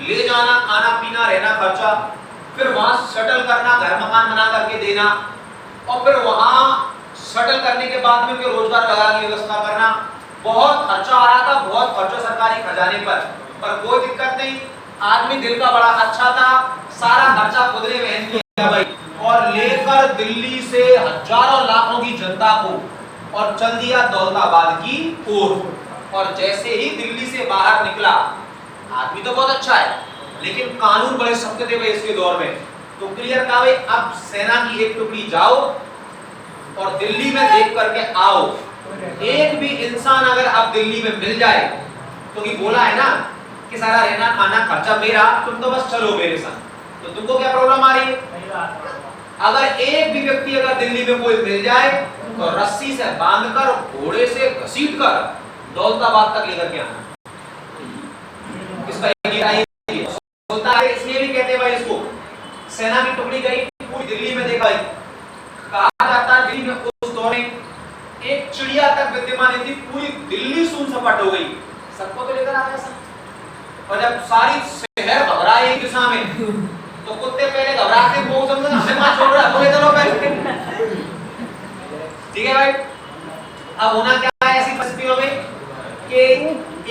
ले जाना, खाना पीना रहना खर्चा, फिर वहां शटल करना, घर मकान बना करके देना, और फिर वहां शटल करने के बाद में फिर रोजगार लगाने की व्यवस्था करना। बहुत खर्चा आ रहा था, बहुत खर्चा सरकारी खजाने पर कोई दिक्कत नहीं। आदमी दिल का बड़ा अच्छा था, सारा खर्चा खुद ने वहन किया भाई, और लेकर दिल्ली से हजारों लाखों की जनता को और चल दिया दौलताबाद की ओर। और जैसे ही दिल्ली से बाहर निकला, आदमी तो बहुत अच्छा है लेकिन कानून बड़े सख्त थे भाई इसके दौर में, तो क्लियर कहा भाई अब सेना की एक टुकड़ी जाओ और दिल्ली में देख करके आओ। एक भी इंसान अगर अब दिल्ली में मिल जाए, तो ये बोला है ना कि सारा रहना खाना खर्चा मेरा, तुम तो बस चलो मेरे साथ, तो तुमको क्या प्रॉब्लम आ रही है? अगर एक भी व्यक्ति अगर दिल्ली में कोई मिल जाए तो रस्सी से बांधकर घोड़े से घसीटकर दौलताबाद तक लेकर के आना। इसका होता है, इसलिए भी कहते हैं भाई इसको सेना की टुकड़ी गई पूरी दिल्ली में देखा भाई। कहा जाता है दिल्ली में उस दौर में एक चिड़िया तक विद्यमान थी, पूरी दिल्ली सुन सपाट हो गई, सबको तो लेकर आ गया सब। और जब सारी शहर घबरा एक दिशा में, तो कुत्ते पहले घबराते वो समझ हमें मार छोड़ रहा है, चलो पहले, ठीक है भाई। अब होना क्या है ऐसी परिस्थितियों में कि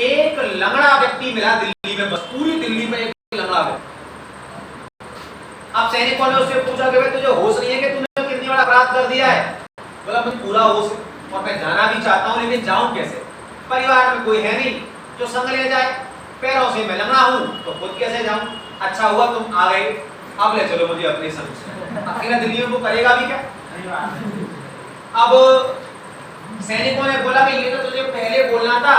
एक लंगड़ा व्यक्ति मिला दिल्ली में, बस पूरी दिल्ली में एक लंगड़ा व्यक्ति। अब सैनिकों ने उससे पूछा कि भाई तुझे होश नहीं है कि तूने कितनी बड़ा अपराध कर दिया है? बोला मुझे पूरा होश है और मैं जाना भी चाहता हूँ, लेकिन जाऊं कैसे? परिवार में कोई है नहीं जो संग ले जाए, पैरों से मैं लंगड़ा हूँ तो खुद कैसे जाऊं? अच्छा हुआ तुम आ गए, अब ले चलो मुझे अपने संग। अकेला दिल्ली में वो करेगा भी क्या? अब सैनिकों ने बोला कि ये तो तुझे पहले बोलना था,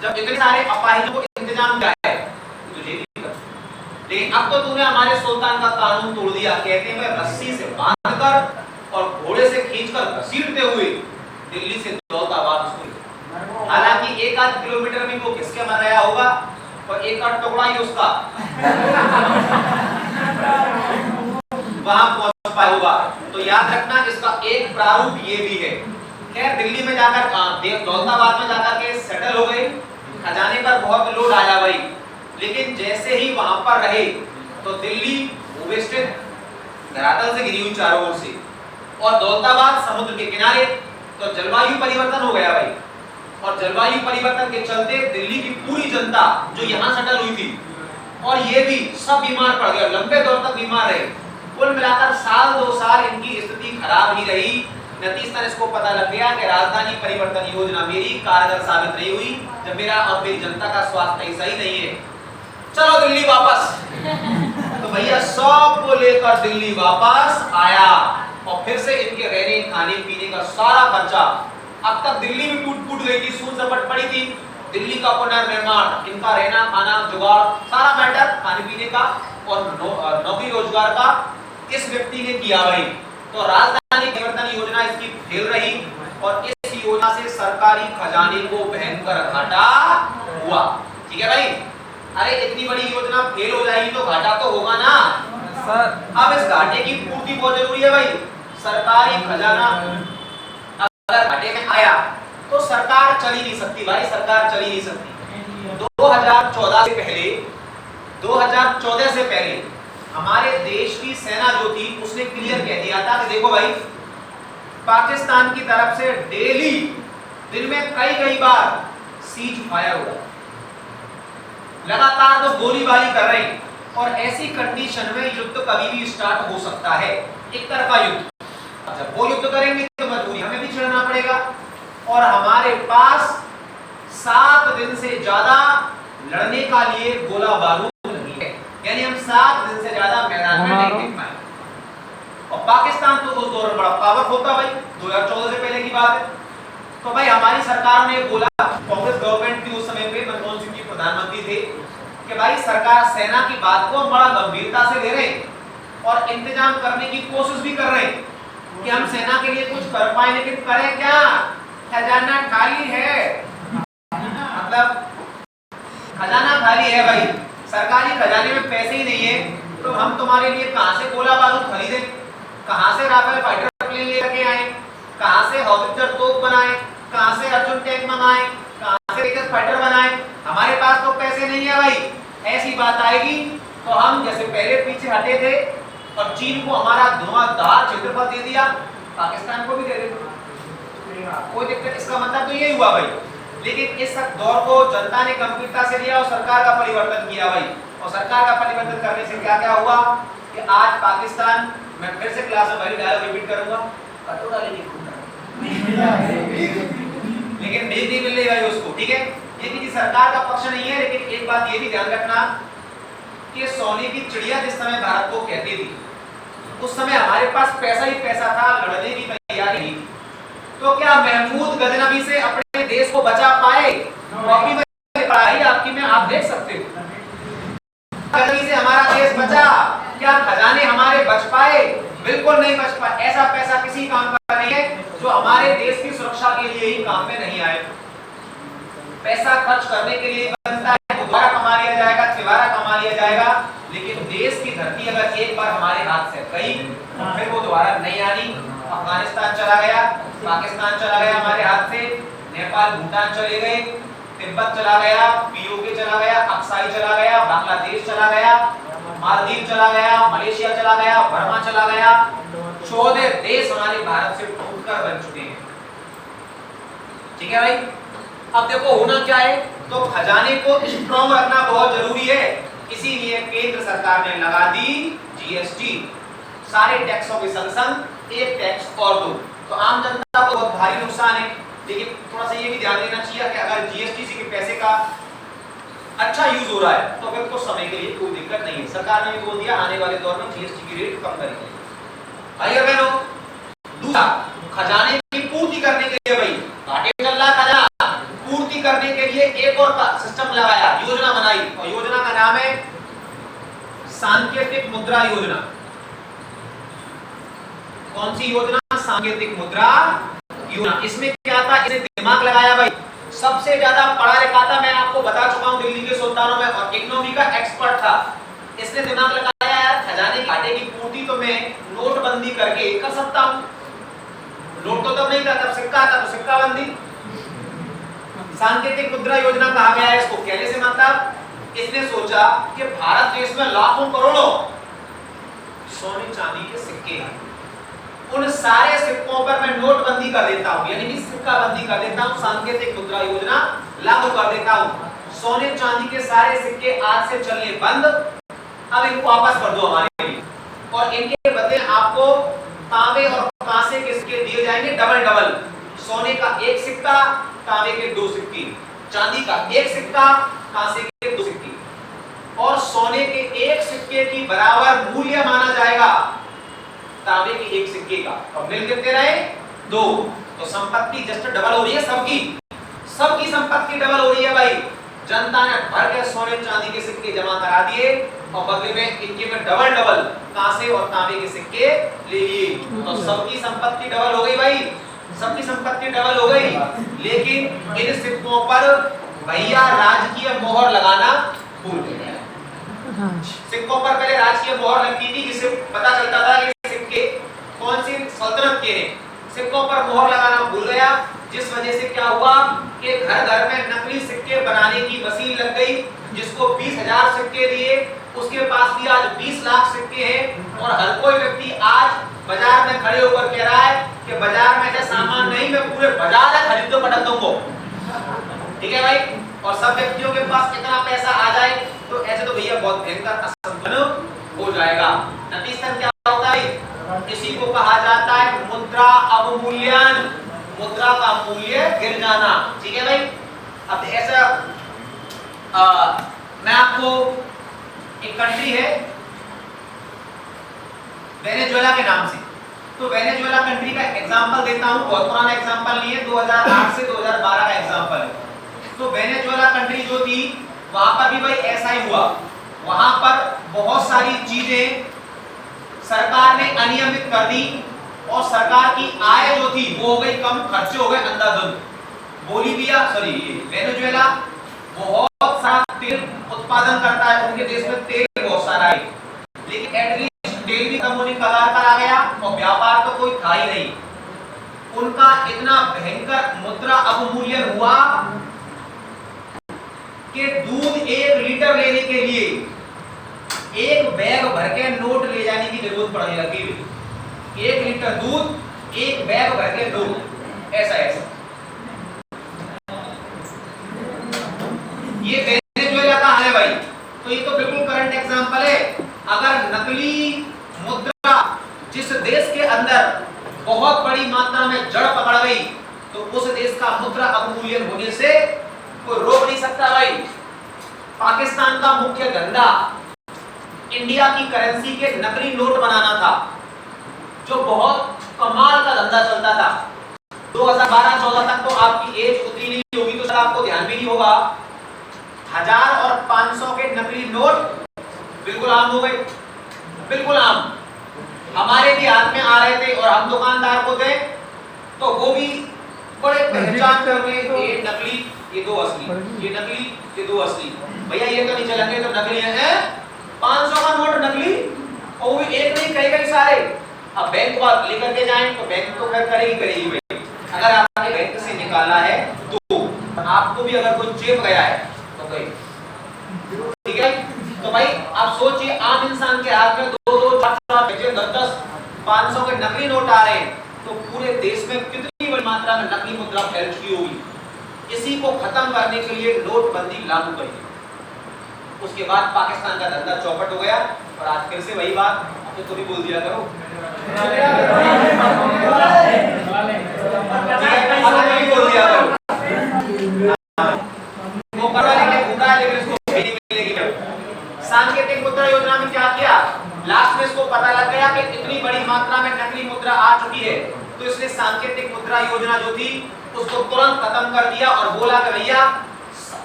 जब इतने सारे अपाहिजों को इंतजाम किया है तुझे भी कर, लेकिन अब तो तूने हमारे सुल्तान का कानून तोड़ दिया। कहते हैं मैं रस्सी से बांधकर और घोड़े से खींचकर घसीटते हुए दिल्ली से दौलताबाद उसको, हालांकि एक आध किलोमीटर में वो किसके मर गया होगा और एक आध टुकड़ा ही उसका वहां पहुंच पाया होगा। तो याद रखना इसका एक प्रारूप ये भी है। खैर दिल्ली में जाकर दौलताबाद में जाकर के सेटल हो गए, खजाने पर बहुत लोड आया भाई, लेकिन जैसे ही वहां पर रहे तो दिल्ली भूविष्ठित धरातल से घिरी हुई चारों ओर से, और दौलताबाद समुद्र के किनारे, तो जलवायु परिवर्तन हो गया भाई। और जलवायु परिवर्तन के चलते दिल्ली की पूरी जनता जो यहाँ सेटल हुई थी और ये भी सब बीमार पड़ गए, लंबे दौर तक बीमार रहे। कुल मिलाकर साल 2 साल इनकी स्थिति खराब ही रही। नतीजतन इसको पता लग गया कि राजधानी परिवर्तन योजना मेरी कारगर साबित नहीं हुई, जब मेरा और मेरी जनता का स्वास्थ्य सही नहीं है, चलो दिल्ली वापस। तो भैया सबको लेकर दिल्ली वापस आया और फिर से इनके रहने खाने पीने का सारा खर्चा, अब तक दिल्ली भी टूट गई थी, सून सपट पड़ी थी, दिल्ली का पुनर्निर्माण, इनका रहना खाना जुगाड़ सारा मैटर, खाने पीने का और नौकरी रोजगार का इस व्यक्ति ने किया भाई। तो राजधानी परिवर्तन योजना इसकी फेल रही और इस योजना से सरकारी खजाने को भयंकर घाटा हुआ। ठीक है भाई, अरे इतनी बड़ी योजना फेल हो जाएगी तो घाटा तो होगा ना सर। अब इस घाटे की पूर्ति बहुत जरूरी है भाई। सरकारी खजाना अगर घाटे में आया तो सरकार चल ही नहीं सकती भाई, सरकार चल ही नहीं सकती। 2014 से पहले हमारे देश की सेना जो थी उसने क्लियर कह दिया था कि देखो भाई, पाकिस्तान की तरफ से डेली दिन में कई बार सीज फायर हुआ, लगातार तो गोलीबारी कर रहे हैं, और ऐसी कंडीशन में युद्ध कभी भी स्टार्ट हो सकता है, एक तरफा युद्ध। जब वो युद्ध करेंगे तो मजबूरी हमें भी छिड़ना पड़ेगा, और हमारे पास 7 दिन से ज्यादा लड़ने का लिए गोला बारूद नहीं है, यानी हम 7 दिन से ज्यादा मैदान में नहीं टिक पाए। और पाकिस्तान तो उस दौर में बड़ा पावरफुल था भाई, 2014 से पहले की बात है। तो भाई हमारी सरकार ने बोला, कांग्रेस गवर्नमेंट थी उस समय पे, मनमोहन सिंह जी प्रधानमंत्री थे, कि भाई सरकार सेना की बात को बड़ा गंभीरता से ले रहे हैं और इंतजाम करने की कोशिश भी कर रहे हैं कि हम सेना के लिए कुछ कर पाए, लेकिन करें क्या? खजाना खाली है, मतलब खजाना खाली है भाई, सरकारी खजाने में पैसे ही नहीं है, तो हम तुम्हारे लिए कहां से गोला बारूद खरीदें, कहां से राफेल फाइटर प्लेन लेके आए, कहां से हॉवित्जर तोप बनाए, कहां से अर्जुन टैंक मंगाए, कहां से तेजस फाइटर बनाए? हमारे पास तो पैसे नहीं है भाई। ऐसी बात आएगी तो हम जैसे पहले पीछे हटे थे और चीन को हमारा धुआंधार क्षेत्रफल दे दिया, पाकिस्तान को भी दे देंगे, कोई दिक्कत। इसका मतलब तो यही हुआ भाई। लेकिन इस दौर को जनता ने गंभीरता से लिया और सरकार का परिवर्तन किया भाई, और सरकार का परिवर्तन करने से क्या क्या हुआ कि आज पाकिस्तान, मैं फिर से क्लास में वही डायलॉग रिपीट करूंगा, कटोरा लेके घूम रहा है लेकिन भेज नहीं मिल रही भाई उसको, ठीक है। ये किसी सरकार का पक्ष नहीं है, लेकिन एक बात ये भी ध्यान रखना कि सोने की चिड़िया जिस समय भारत को कहती थी, उस समय हमारे पास पैसा ही पैसा था, लड़ने की तैयारी नहीं थी। तो क्या महमूद गजनबी से अपने देश को बचा पाए? कॉपी में पढ़ाई आपकी में आप देख सकते हो, गजनबी से हमारा देश बचा? क्या खजाने हमारे बच पाए? बिल्कुल नहीं बच पाए। ऐसा पैसा किसी काम का नहीं है जो हमारे देश की सुरक्षा के लिए ही काम में नहीं आए। पैसा खर्च करने के लिए बनता है, दोबारा कमा लिया जाएगा, तिबारा कमा लिया जाएगा, लेकिन देश की धरती अगर एक बार हमारे हाथ से गई तो फिर वो दोबारा नहीं आनी। अफगानिस्तान चला गया, पाकिस्तान चला गया हमारे हाथ से, नेपाल भूटान चले गए, तिब्बत चला गया, पीओके चला गया, अक्साई चला गया, बांग्लादेश चला गया, मालदीव चला गया, मलेशिया चला गया, बर्मा चला गया। 14 देश हमारे भारत से टूटकर बन चुके हैं, ठीक है भाई। अब देखो होना क्या है, तो खजाने को स्ट्रॉन्ग रखना बहुत जरूरी है, इसीलिए केंद्र सरकार ने लगा दी जीएसटी। सारे टैक्सों के संग संग एक टैक्स और दो, तो आम जनता को बहुत भारी नुकसान है। लेकिन थोड़ा सा ये भी ध्यान देना चाहिए कि अगर जीएसटी के पैसे का अच्छा यूज हो रहा है तो फिर कुछ समय के लिए कोई दिक्कत नहीं है। सरकार ने भी बोल दिया आने वाले दौर में जीएसटी की रेट कम करेंगे। भाई और बहनों, दूसरा खजाने की पूर्ति करने के लिए, भाई घाटे में चल रहा खजाना, पूर्ति करने के लिए एक और सिस्टम लगाया, योजना बनाई, और योजना का नाम है सांकेतिक मुद्रा योजना। कौन सी योजना? सांकेतिक मुद्रा योजना। इसमें क्या था, इसने दिमाग लगाया भाई, सबसे ज्यादा पढ़ा लिखा था, मैं आपको बता चुका हूं दिल्ली के सुल्तानों में, और इकोनॉमी का एक्सपर्ट था। इसने दिमाग लगाया यार खजाने की घाटे की पूर्ति तो मैं नोटबंदी करके कर सकता हूं। नोट तो तब नहीं था, तब सिक्का था, तो सिक्का बंदी। सांकेतिक मुद्रा योजना कहा गया है इसको। कहने से मतलब इसने सोचा कि भारत देश में लाखों करोड़ों सोने चांदी के सिक्के हैं, उन सारे सिक्कों पर मैं नोटबंदी कर देता हूं, यानी कि सिक्का बंदी कर देता हूं, सांकेतिक मुद्रा योजना लागू कर देता हूं। सोने चांदी के सारे सिक्के आज से चलने बंद, अब इनको वापस कर दो हमारे लिए, और इनके बदले आपको तांबे और कांसे के सिक्के दिए जाएंगे डबल डबल। सोने का एक सिक्का, तांबे के 2 सिक्के, चांदी का एक सिक्का, कांसे के 2 सिक्के, और सोने के एक सिक्के की बराबर मूल्य माना जाएगा तांबे के एक सिक्के का, और मिल कितने रहे? 2। तो संपत्ति जस्ट डबल हो रही है, सबकी संपत्ति डबल हो रही है भाई। जनता ने भर के सोने चांदी के सिक्के जमा करा दिए, और बदले में इनके में डबल डबल कांसे और तांबे के सिक्के ले लिए, तो सबकी संपत्ति डबल हो गई भाई, सबकी संपत्ति डबल हो गई। लेकिन इन सिक्कों पर भैया राजकीय मोहर लगाना भूल गए। सिक्कों पर पहले राजकीय मोहर लगती थी, जिससे पता चलता था कि सिक्के कौन सी सल्तनत के हैं। सिक्कों पर मोहर लगाना भूल गया, जिस वजह से क्या हुआ कि घर घर में नकली सिक्के बनाने की मशीन लग गई। जिसको 20,000 सिक्के दिए, उसके पास भी आज 20 लाख सिक्के हैं, और हर कोई व्यक्ति आज बाजार में खड़े होकर कह रहा है कि बाजार में ऐसा सामान नहीं, मैं पूरे बाजार में खरीद दो पटक दूंगा, ठीक है भाई। और सब व्यक्तियों के पास इतना पैसा आ जाए तो ऐसे तो भैया बहुत भयंकर असंतुलन हो जाएगा। नतीजतन क्या होता है, इसी को कहा जाता है मुद्रा अवमूल्यन, मुद्रा का मूल्य गिर जाना, ठीक है भाई। अब ऐसा मैं आपको एक कंट्री है वेनेजुएला के नाम से, तो वेनेजुएला कंट्री का एग्जांपल देता हूं, बहुत पुराना एग्जांपल नहीं है, 2008 से 2012 का एग्जांपल है। तो वेनेजुएला कंट्री जो थी वहां पर भी भाई ऐसा ही हुआ, वहां पर बहुत सारी चीजें सरकार ने अनियमित कर दी, और सरकार की आय जो थी वो हो गई कम, खर्चे हो गए अंधाधुंध। बोलीविया वेनेजुएला बहुत सारा तेल उत्पादन करता है, उनके देश में तेल बहुत सारा है, लेकिन एटलीस्ट तेल भी कम होने कगार पर आ गया, और व्यापार तो कोई था ही नहीं। उनका इतना भयंकर मुद्रा अवमूल्यन हुआ कि दूध 1 लीटर लेने के लिए एक बैग भर के नोट ले जाने की जरूरत पड़ने लगी। 1 लीटर दूध 1 बैग भर के नोट, ऐसा ये वेनेजुएला का हाल है भाई। तो ये तो बिल्कुल बहुत बड़ी मात्रा में जड़ पकड़ गई तो उस देश का मुद्रा अवमूल्यन होने से कोई रोक नहीं सकता भाई। पाकिस्तान का मुख्य धंधा इंडिया की करेंसी के नकली नोट बनाना था, जो बहुत कमाल का धंधा चलता था। 2012-14 तक तो आपकी एज उतनी नहीं होगी तो सर आपको ध्यान भी नहीं होगा, 1000 और 500 के नकली नोट बिल्कुल आम हो गए, बिल्कुल आम। हमारे भी हाथ में आ रहे थे और हम दुकानदार को थे तो वो भी बड़े पहचान कर रहे थे, ये नकली, ये दो असली, ये नकली, ये दो असली। भैया ये तो नहीं चलेंगे तो नकली है। 500 का नोट नकली और वो भी एक नहीं कई सारे। अब बैंक बात लेकर के जाएं तो बैंक तो खैर करेगी भाई। अगर आपने बैंक से निकाला है तो आपको भी अगर कोई चेप गया है तो गई, ठीक है। तो भाई आप सोचिए आम इंसान के हाथ में 2-2, 4-4, 10-10, 500 के नकली नोट आ रहे हैं तो पूरे देश में कितनी बड़ी मात्रा में नकली मुद्रा फैल चुकी होगी। इसी को खत्म करने के लिए नोटबंदी लागू करी। उसके बाद पाकिस्तान का धंधा चौपट हो गया और आज फिर से वही बात तो तुम भी बोल दिया करो, बोल दिया करो। सांकेतिक मुद्रा योजना में क्या किया, लास्ट में इसको पता लग गया कि इतनी बड़ी मात्रा में नकली मुद्रा आ चुकी है तो इसने सांकेतिक मुद्रा योजना जो थी उसको तुरंत खत्म कर दिया और बोला कि भैया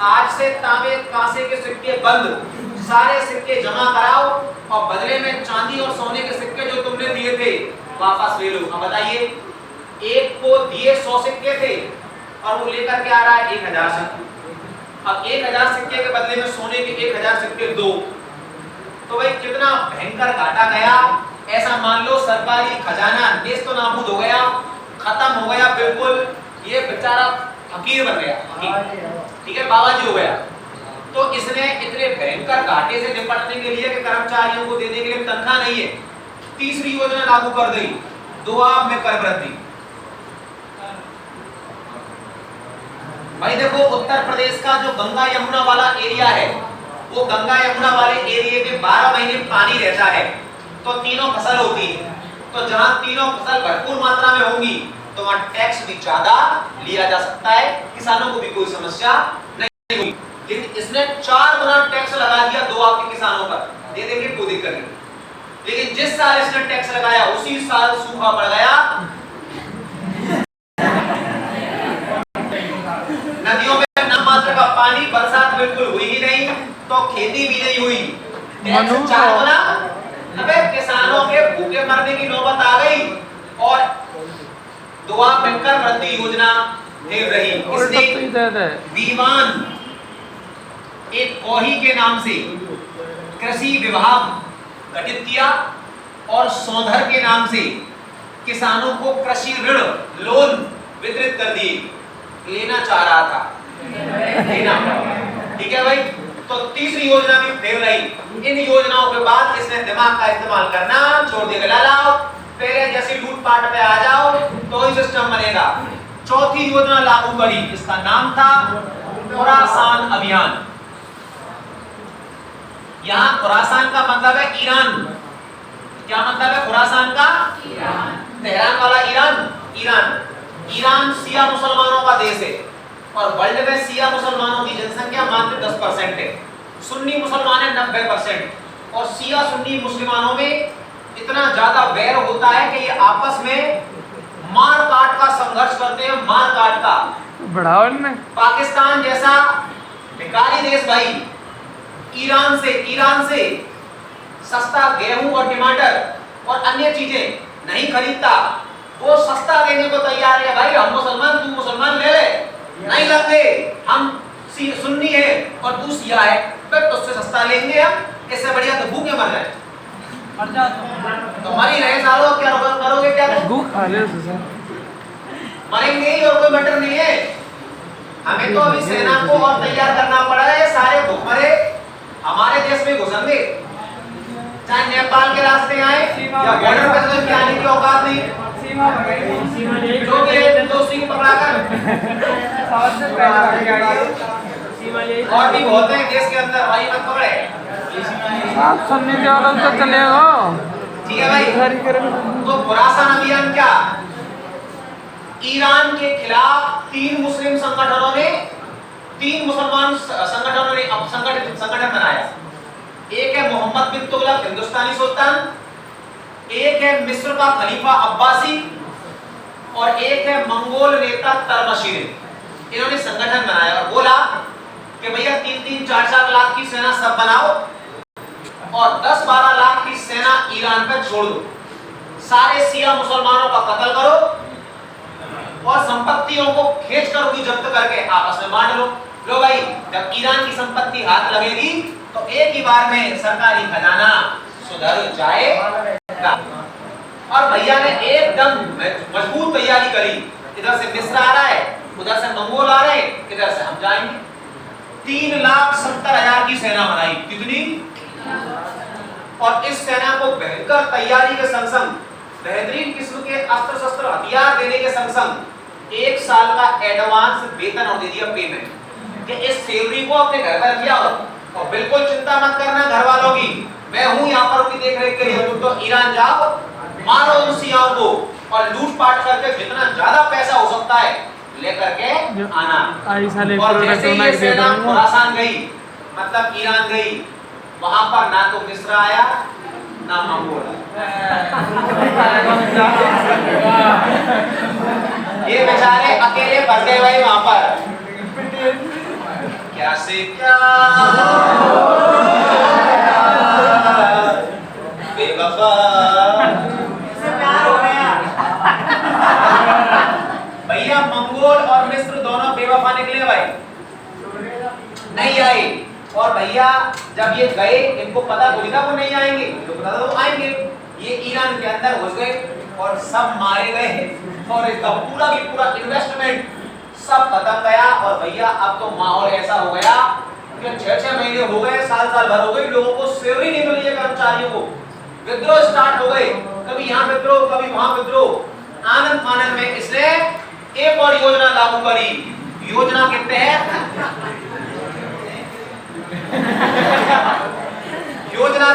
आज से तांबे कांसे के सिक्के बंद, सारे सिक्के जमा कराओ और बदले में चांदी और सोने के सिक्के जो तुमने दिए थे वापस ले लो। अब बताइए, एक को दिए 100 सिक्के थे और वो लेकर के आ रहा है 1000 सिक्के। अब 1000 सिक्के के बदले में सोने के 1000 सिक्के दो, तो भाई कितना भयंकर घाटा गया। ऐसा मान लो सरकारी खजाना नेस्त नाबूद हो गया, खत्म हो गया बिल्कुल। ये बेचारा फकीर बन गया, ठीक है, बाबा जी हो गया। तो इसने इतने भयंकर घाटे से निपटने के लिए कि कर्मचारियों को देने के लिए तनख्वाह नहीं है, तीसरी योजना लागू कर दी, दुआब में कर वृद्धि। भाई देखो उत्तर प्रदेश का जो गंगा यमुना वाला एरिया है, वो गंगा यमुना वाले एरिया में 12 महीने पानी रहता है तो तीनों फसल होती है। तो जहां तीनों फसल भरपूर मात्रा में होंगी तो वहां टैक्स भी ज्यादा लिया जा सकता है, किसानों को भी कोई समस्या नहीं हुई। लेकिन इसने 4 गुना टैक्स लगा दिया दो आपके किसानों पर, दे देंगे कोई दिक्कत नहीं। लेकिन जिस साल इसने टैक्स लगाया उसी साल सूखा पड़ गया, नदियों में न मात्र का पानी, बरसात बिल्कुल हुई ही नहीं तो खेती भी नहीं हुई। टैक्स 4 गुना, अबे किसानों के भूखे मरने की नौबत आ गई और दुआ मिलकर वृद्धि योजना दे रही। इसने दीवान एक कोही के नाम से कृषि विभाग गठित किया और सौधर के नाम से किसानों को कृषि ऋण लोन वितरित कर दिए। लेना चाह रहा था, लेना, ठीक है भाई। तो तीसरी योजना भी फेल रही। इन योजनाओं के बाद इसने दिमाग का इस्तेमाल करना छोड़ दिया। लाओ पहले जैसे लूटपाट पे आ जाओ तो ही सिस्टम बनेगा। चौथी योजना लागू करी, इसका नाम था खुरासान अभियान। यहाँ खुरासान का मतलब है ईरान। क्या मतलब है खुरासान का? ईरान। तेहरान वाला ईरान, ईरान। ईरान शिया मुसलमानों का देश है और वर्ल्ड में शिया मुसलमानों की जनसंख्या मात्र 10% है। सुन्नी मुसलमान है 90% और शिया सुन्नी मुसलमानों में इतना ज्यादा वैर होता है कि ये आपस में मार काट का संघर्ष करते हैं, मार काट का। पाकिस्तान जैसा भिखारी देश भाई ईरान से सस्ता गेहूं और टमाटर और अन्य चीजें नहीं खरीदता, वो सस्ता देने को तैयार है। भाई हम मुसलमान, तू मुसलमान ले ले, नहीं लगते, हम सुन्नी है और तू शिया है, तो उससे सस्ता लेंगे हम, इससे बढ़िया तो भूखे मर जाए। तो मरी रहे सालों, क्या करोगे? क्या भूख खा ले, मरेंगे ही और कोई मैटर नहीं है। हमें तो अभी सेना को और तैयार करना पड़ा है, सारे भूखमरे हमारे देश में घुसेंगे, चाहे नेपाल के रास्ते आए या बॉर्डर पे तो आने की औकात नहीं। जो भी दोषी को पकड़ाकर और भी बहुत है देश के अंदर, भाई मत पकड़े। आप सुनने के वालों तो चलेगा, ठीक है भाई। तो खुरासान अभियान क्या? ईरान के खिलाफ तीन मुस्लिम संगठनों ने, तीन मुसलमान संगठनों ने संगठन बनाया। एक है मोहम्मद बिन तुगलक हिंदुस्तानी सुल्तान, एक है मिस्र का खलीफा अब्बासी और एक है मंगोल नेता तरमशीर। इन्होंने संगठन बनाया और बोला कि भैया 3-3, 4-4 लाख की सेना सब बनाओ और 10-12 लाख की सेना ईरान पर छोड़ दो, सारे शिया मुसलमानों का कत्ल करो और संपत्तियों को खींच कर उनकी जब्त करके आपस में बांट लो। लो भाई, जब ईरान की संपत्ति हाथ लगेगी तो एक ही बार में सरकारी खजाना सुधर जाएगा। और भैया ने एकदम मजबूत तैयारी करी। इधर से मिस्र आ रहा है, उधर से मंगोल आ रहे, इधर से हम जाएंगे। 3,70,000 की सेना बनाई। कितनी? और इस सेना को बेहतर तैयारी के संग संग बेहतरीन किस्म के अस्त्र शस्त्र हथियार देने के संग संग 1 साल का एडवांस वेतन और दे दिया पेमेंट कि इस सेवरी को अपने घर पर रखिया हो और बिल्कुल चिंता मत करना घर वालों की, मैं हूं यहाँ पर उनकी देख रेख के लिए। तुम तो ईरान जाओ, मारो उन शियाओं को और लूटपाट करके जितना ज्यादा पैसा हो सकता है लेकर के आना। और जैसे ये सेना खुरासान गई, मतलब ईरान गई, वहां पर ना तो मिस्र आया ना मंगोल आया। ये बेचारे अकेले फंस गए भाई वहां पर। क्या से क्या बेवफा भैया, मंगोल और मिस्र दोनों बेवफा निकले भाई, नहीं आए। और भैया जब ये गए, इनको पता थोड़ी था वो नहीं आएंगे, इनको पता था वो आएंगे। ये ईरान के अंदर घुस गए और सब मारे गए और इसका पूरा की पूरा इन्वेस्टमेंट सब खत्म गया। और भैया अब तो माहौल ऐसा हो गया कि 6-6 महीने हो गए, साल भर हो गए, लोगों को सैलरी नहीं मिल रही है, कर्मचारियों को। विद्रोह स्टार्ट हो गए, कभी यहाँ विद्रोह कभी वहां विद्रोह। आनंद फानंद में इसने एक और योजना लागू करी। योजना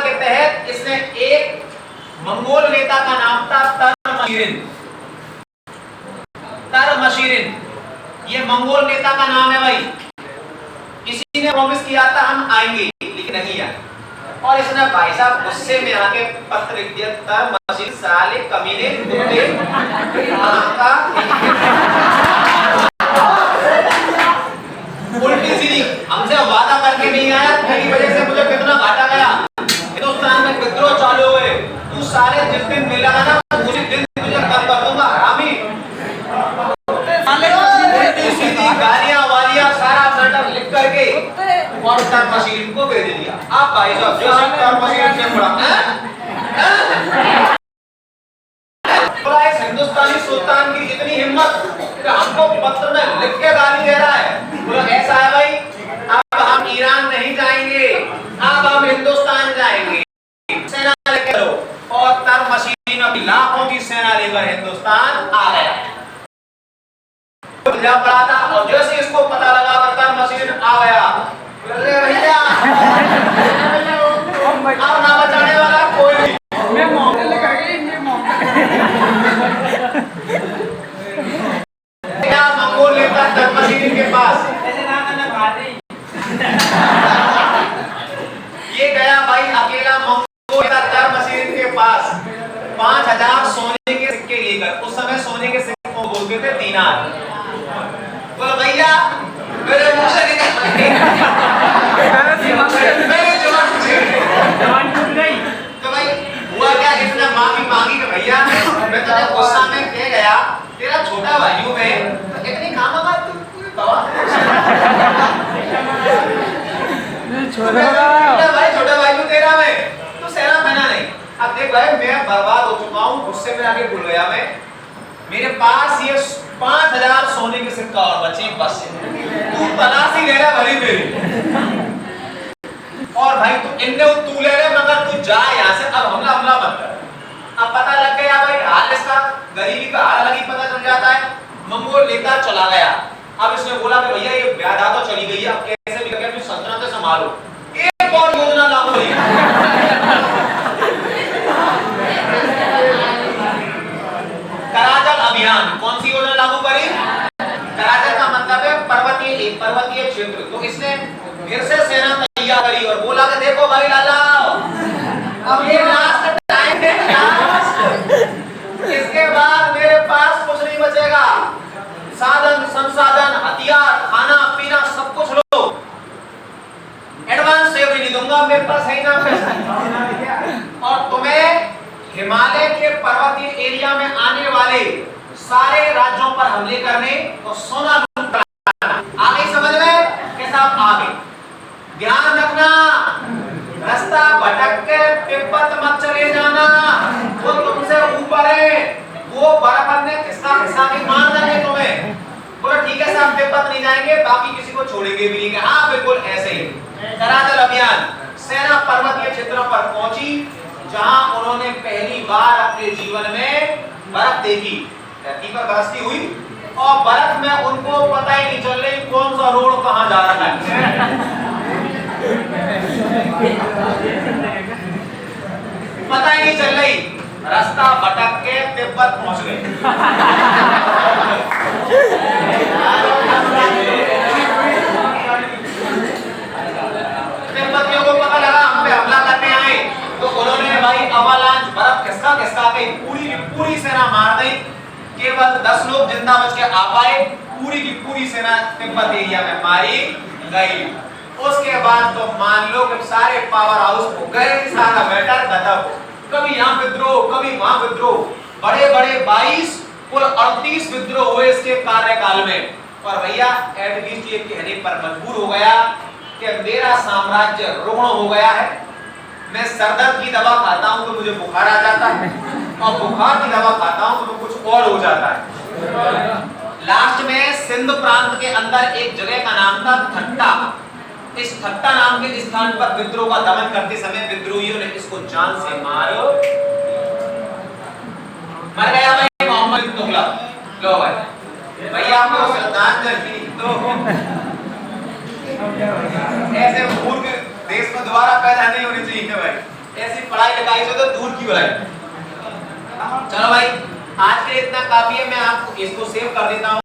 के तहत इसने एक मंगोल नेता का नाम था तरमशीरिन। ये मंगोल नेता का नाम है भाई। इसी ने प्रॉमिस किया था हम आएंगे, लेकिन नहीं आए। और इसने भाई साहब गुस्से में आके पत्र लिख दिया, तरमशीरिन साले कमीने कुत्ते उल्टी सीधी हमसे वादा करके नहीं आया, तेरी वजह से मुझे कितना घाटा गया। हिंदुस्तान में विद्रोह चालू हुए, तू सारे जिस दिन मिला ना उसी दिन तुझे कम कर दूंगा हरामी। गालियां वालियां सारा मैटर लिख करके और तरमशीरिन को भेज दिया। आप भाई साहब जो तरमशीरिन से पड़ा हिंदुस्तानी सुल्तान की इतनी हिम्मत कि हमको पत्र में लिख के गाली दे रहा है। बोला ऐसा है भाई, अब हम ईरान नहीं जाएंगे, अब हम हिंदुस्तान जाएंगे, सेना लेकर लो। और तरमशीरिन अपनी लाखों की सेना लेकर हिंदुस्तान आ गया। जा पड़ा था और जैसे इसको पता लगा तरमशीरिन आ गया, बोले भैया अब ना बचाने वाला कोई नहीं। मैं मौके लेकर गई, मैं मंगोल नेता तरमशीरिन के पास ये गया भाई अकेला मंगोल नेता तरमशीरिन के पास 5,000 सोने के सिक्के लेकर। उस समय सोने के सिक्के को बोलते थे दीनार। बोलो भैया मेरे मुंह से निकल मेरे जवान टूट गई। तो भाई हुआ क्या, इसने मांगी कि भैया मैं तुझे गुस्सा में कह गया, तेरा छोटा भाई हूं मैं, तो इतनी खामा तू दवा छोटा भाई हूं तेरा मैं, तू सेना बना नहीं। अब देख भाई मैं बर्बाद हो चुका हूं, गुस्से में आके भूल गया मैं, मेरे पास ये 5,000 सोने के सिक्का और बचे बस। तू तलाशी ले रहा भरी मेरी, और भाई तू ले रहे, मगर तू जा यहाँ से, अब हमला मत कर। अब पता लग गया भाई हाल इसका, गरीबी का हाल अलग ही पता चल जाता है। मंगोल नेता चला गया। अब इसने बोला कि भैया ये व्याधा तो चली गई है, अब कैसे भी करके अपनी सल्तनत संभालो। एक और योजना लागू हुई। कराजल अभियान। कौन सी योजना लागू करी और बोला कि देखो भाई लाला, अब ये लास्ट टाइम है, लास्ट, इसके बाद मेरे पास कुछ नहीं बचेगा। साधन संसाधन हथियार खाना पीना सब कुछ लो, एडवांस सेव नहीं दूंगा, मेरे पास है ना पैसा। और तुम्हें हिमालय के पर्वतीय एरिया में आने वाले सारे राज्यों पर हमले करने और सोना लूट कराना। आ गई समझ में? कैसा आ गई? ध्यान रखना, रास्ता भटक के तिब्बत मत चले जाना, वो तुमसे ऊपर है, वो बराबर ने खिसका खिसका के मार देंगे तुम्हें। बोला ठीक है साहब, तिब्बत नहीं जाएंगे, बाकी किसी को छोड़ेंगे भी नहीं। हाँ बिल्कुल ऐसे ही। कराचल अभियान, सेना पर्वतीय क्षेत्रों पर पहुंची, जहां उन्होंने पहली बार अपने जीवन में बर्फ देखी। धरती पर बरसती हुई, और बर्फ में उनको पता ही नहीं चल रही कौन सा रोड कहां जा रहा है। पता ही नहीं चल रही, रास्ता भटक के तिब्बत पहुंच गए। तिब्बतियों को पता लगा हम पे हमला करने आए, तो उन्होंने भाई अवालांच बर्फ खिसका खिसका के पूरी की पूरी सेना मार दी। केवल 10 लोग जिंदा बच के आ पाए, पूरी की पूरी सेना तिब्बत एरिया में मारी गई। उसके बाद तो मान लो कि सारे पावर हाउस को गए, सारा मैटर खत्म। कभी यहाँ विद्रोह, कभी वहां विद्रोह, बड़े बड़े 22 कुल 38 विद्रोह हुए इसके कार्यकाल में। और भैया एटलीस्ट ये कहने पर मजबूर हो गया कि मेरा साम्राज्य रुग्ण हो गया है। मैं सरदर्द की दवा खाता हूं तो मुझे बुखार आ जाता है, और बुखार की दवा खाता हूं तो कुछ और हो जाता है। लास्ट में सिंध प्रांत के अंदर एक जगह का नाम था ठट्टा। इस ठट्टा नाम के स्थान पर विद्रोह का दमन करते समय विद्रोहियों ने इसको जान से मर गया भाई मोहम्मद तुगलक। लो भाई भैया आपको श्रद्धांजलि तो ऐसे मूर्ख देश में दोबारा पैदा नहीं होनी चाहिए भाई, ऐसी पढ़ाई लिखाई से तो दूर की भलाई। चलो भाई आज के लिए इतना काफी है, मैं आपको इसको सेव कर देता हूँ।